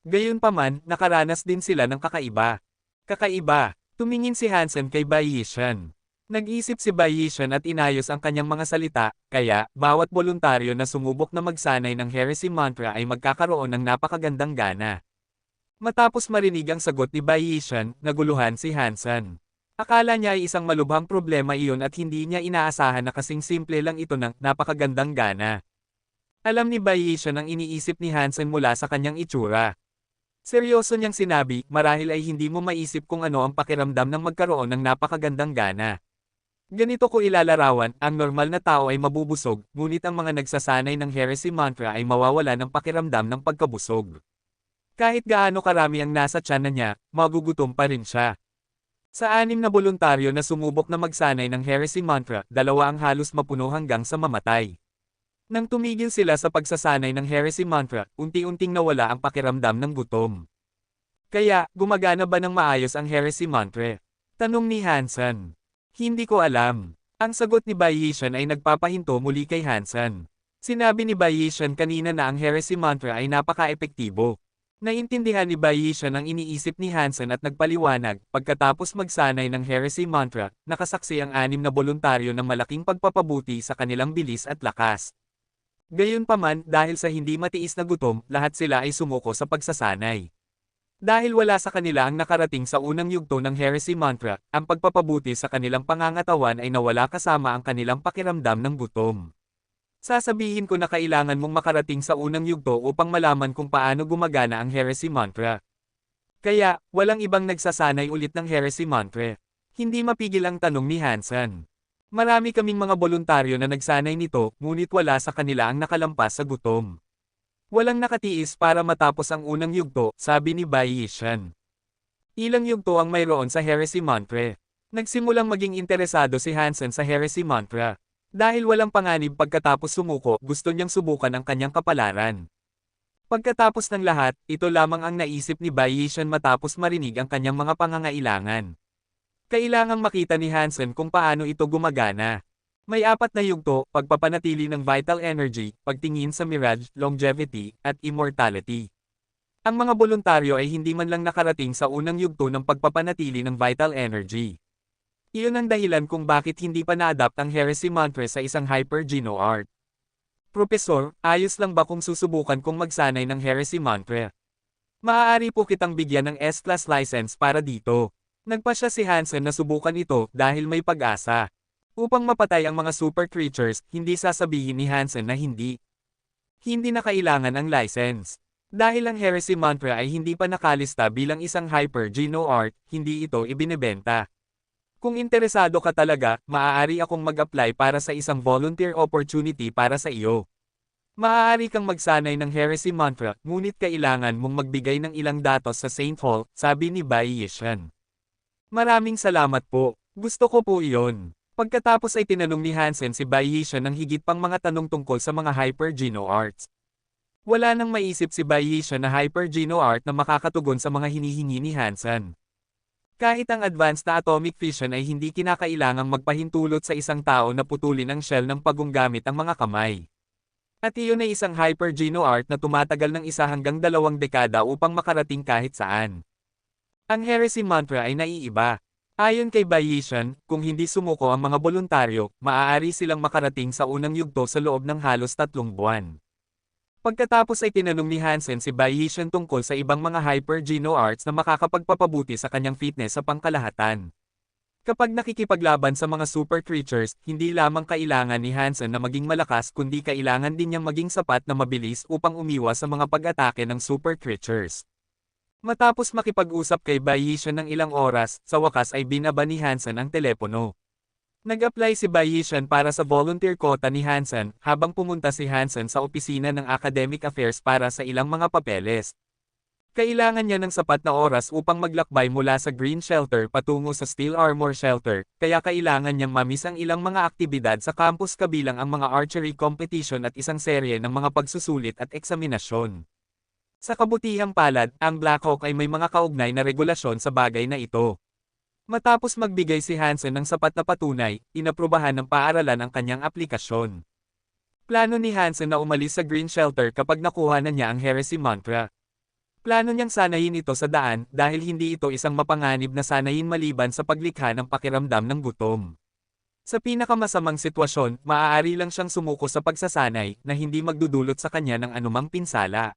Gayunpaman, nakaranas din sila ng kakaiba. Kakaiba, tumingin si Hansen kay Bai Yishan. Nag-isip si Bai Yishan at inayos ang kanyang mga salita, kaya, bawat voluntaryo na sumubok na magsanay ng Heresy Mantra ay magkakaroon ng napakagandang gana. Matapos marinig ang sagot ni Bai Yishan, naguluhan si Hansen. Akala niya ay isang malubhang problema iyon at hindi niya inaasahan na kasing simple lang ito ng napakagandang gana. Alam ni Bai Yishan ang iniisip ni Hansen mula sa kanyang itsura. Seryoso niyang sinabi, marahil ay hindi mo maisip kung ano ang pakiramdam ng magkaroon ng napakagandang gana. Ganito ko ilalarawan, ang normal na tao ay mabubusog, ngunit ang mga nagsasanay ng Heresy Mantra ay mawawala ng pakiramdam ng pagkabusog. Kahit gaano karami ang nasa tiyan na niya, magugutom pa rin siya. Sa 6 na voluntaryo na sumubok na magsanay ng Heresy Mantra, 2 ang halos mapuno hanggang sa mamatay. Nang tumigil sila sa pagsasanay ng Heresy Mantra, unti-unting nawala ang pakiramdam ng gutom. Kaya, gumagana ba ng maayos ang Heresy Mantra? Tanong ni Hansen. Hindi ko alam. Ang sagot ni Bai Yishan ay nagpapahinto muli kay Hansen. Sinabi ni Bai Yishan kanina na ang Heresy Mantra ay napaka-epektibo. Naintindihan ni Bai Yishan ang iniisip ni Hansen at nagpaliwanag, pagkatapos magsanay ng Heresy Mantra, nakasaksi ang 6 na voluntaryo ng malaking pagpapabuti sa kanilang bilis at lakas. Gayunpaman, dahil sa hindi matiis na gutom, lahat sila ay sumuko sa pagsasanay. Dahil wala sa kanila ang nakarating sa unang yugto ng Heresy Mantra, ang pagpapabuti sa kanilang pangangatawan ay nawala kasama ang kanilang pakiramdam ng gutom. Sasabihin ko na kailangan mong makarating sa unang yugto upang malaman kung paano gumagana ang Heresy Mantra. Kaya, walang ibang nagsasanay ulit ng Heresy Mantra. Hindi mapigil ang tanong ni Hansen. Marami kaming mga voluntaryo na nagsanay nito, ngunit wala sa kanila ang nakalampas sa gutom. Walang nakatiis para matapos ang unang yugto, sabi ni Bai Yishan. Ilang yugto ang mayroon sa Heresy Mantra. Nagsimulang maging interesado si Hansen sa Heresy Mantra. Dahil walang panganib pagkatapos sumuko, gusto niyang subukan ang kanyang kapalaran. Pagkatapos ng lahat, ito lamang ang naisip ni Bai Yishan matapos marinig ang kanyang mga pangangailangan. Kailangang makita ni Hansen kung paano ito gumagana. May apat na yugto, pagpapanatili ng vital energy, pagtingin sa mirage, longevity, at immortality. Ang mga voluntaryo ay hindi man lang nakarating sa unang yugto ng pagpapanatili ng vital energy. Iyon ang dahilan kung bakit hindi pa na-adapt ang Heresy Mantra sa isang Hyper Geno Art. Propesor, ayos lang ba kung susubukan kong magsanay ng Heresy Mantra? Maaari po kitang bigyan ng S-Class license para dito. Nagpasya si Hansen na subukan ito dahil may pag-asa. Upang mapatay ang mga super creatures, hindi sasabihin ni Hansen na hindi. Hindi na kailangan ang license. Dahil ang Heresy Mantra ay hindi pa nakalista bilang isang Hyper Geno Art, hindi ito ibinebenta. Kung interesado ka talaga, maaari akong mag-apply para sa isang volunteer opportunity para sa iyo. Maaari kang magsanay ng Heresy Mantra, ngunit kailangan mong magbigay ng ilang datos sa Saint Hall, sabi ni Bai Yishan. Maraming salamat po. Gusto ko po iyon. Pagkatapos ay tinanong ni Hansen si Bai Yishan ng higit pang mga tanong tungkol sa mga Hyper Geno Arts. Wala nang maisip si Bai Yishan na Hyper Geno Art na makakatugon sa mga hinihingi ni Hansen. Kahit ang advanced na atomic fission ay hindi kinakailangang magpahintulot sa isang tao na putulin ang shell ng pagunggamit ang mga kamay. At iyon ay isang Hyper Geno Art na tumatagal ng 1 hanggang 2 dekada upang makarating kahit saan. Ang Heresy Mantra ay naiiba. Ayon kay Bai Yishan, kung hindi sumuko ang mga voluntaryo, maaari silang makarating sa unang yugto sa loob ng halos 3 buwan. Pagkatapos ay tinanong ni Hansen si Bai Yishan tungkol sa ibang mga Hyper Geno Arts na makakapagpapabuti sa kanyang fitness sa pangkalahatan. Kapag nakikipaglaban sa mga super creatures, hindi lamang kailangan ni Hansen na maging malakas kundi kailangan din niyang maging sapat na mabilis upang umiwas sa mga pag-atake ng super creatures. Matapos makipag-usap kay Bai Yishan ng ilang oras, sa wakas ay binaba ni Hansen ang telepono. Nag-apply si Bai Yishan para sa volunteer quota ni Hansen, habang pumunta si Hansen sa opisina ng Academic Affairs para sa ilang mga papeles. Kailangan niya ng sapat na oras upang maglakbay mula sa Green Shelter patungo sa Steel Armor Shelter, kaya kailangan niyang mamiss ang ilang mga aktibidad sa campus kabilang ang mga archery competition at isang serye ng mga pagsusulit at eksaminasyon. Sa kabutihang palad, ang Blackhawk ay may mga kaugnay na regulasyon sa bagay na ito. Matapos magbigay si Hansen ng sapat na patunay, inaprubahan ng paaralan ang kanyang aplikasyon. Plano ni Hansen na umalis sa Green Shelter kapag nakuha na niya ang Heresy Mantra. Plano niyang sanayin ito sa daan dahil hindi ito isang mapanganib na sanayin maliban sa paglikha ng pakiramdam ng gutom. Sa pinakamasamang sitwasyon, maaari lang siyang sumuko sa pagsasanay na hindi magdudulot sa kanya ng anumang pinsala.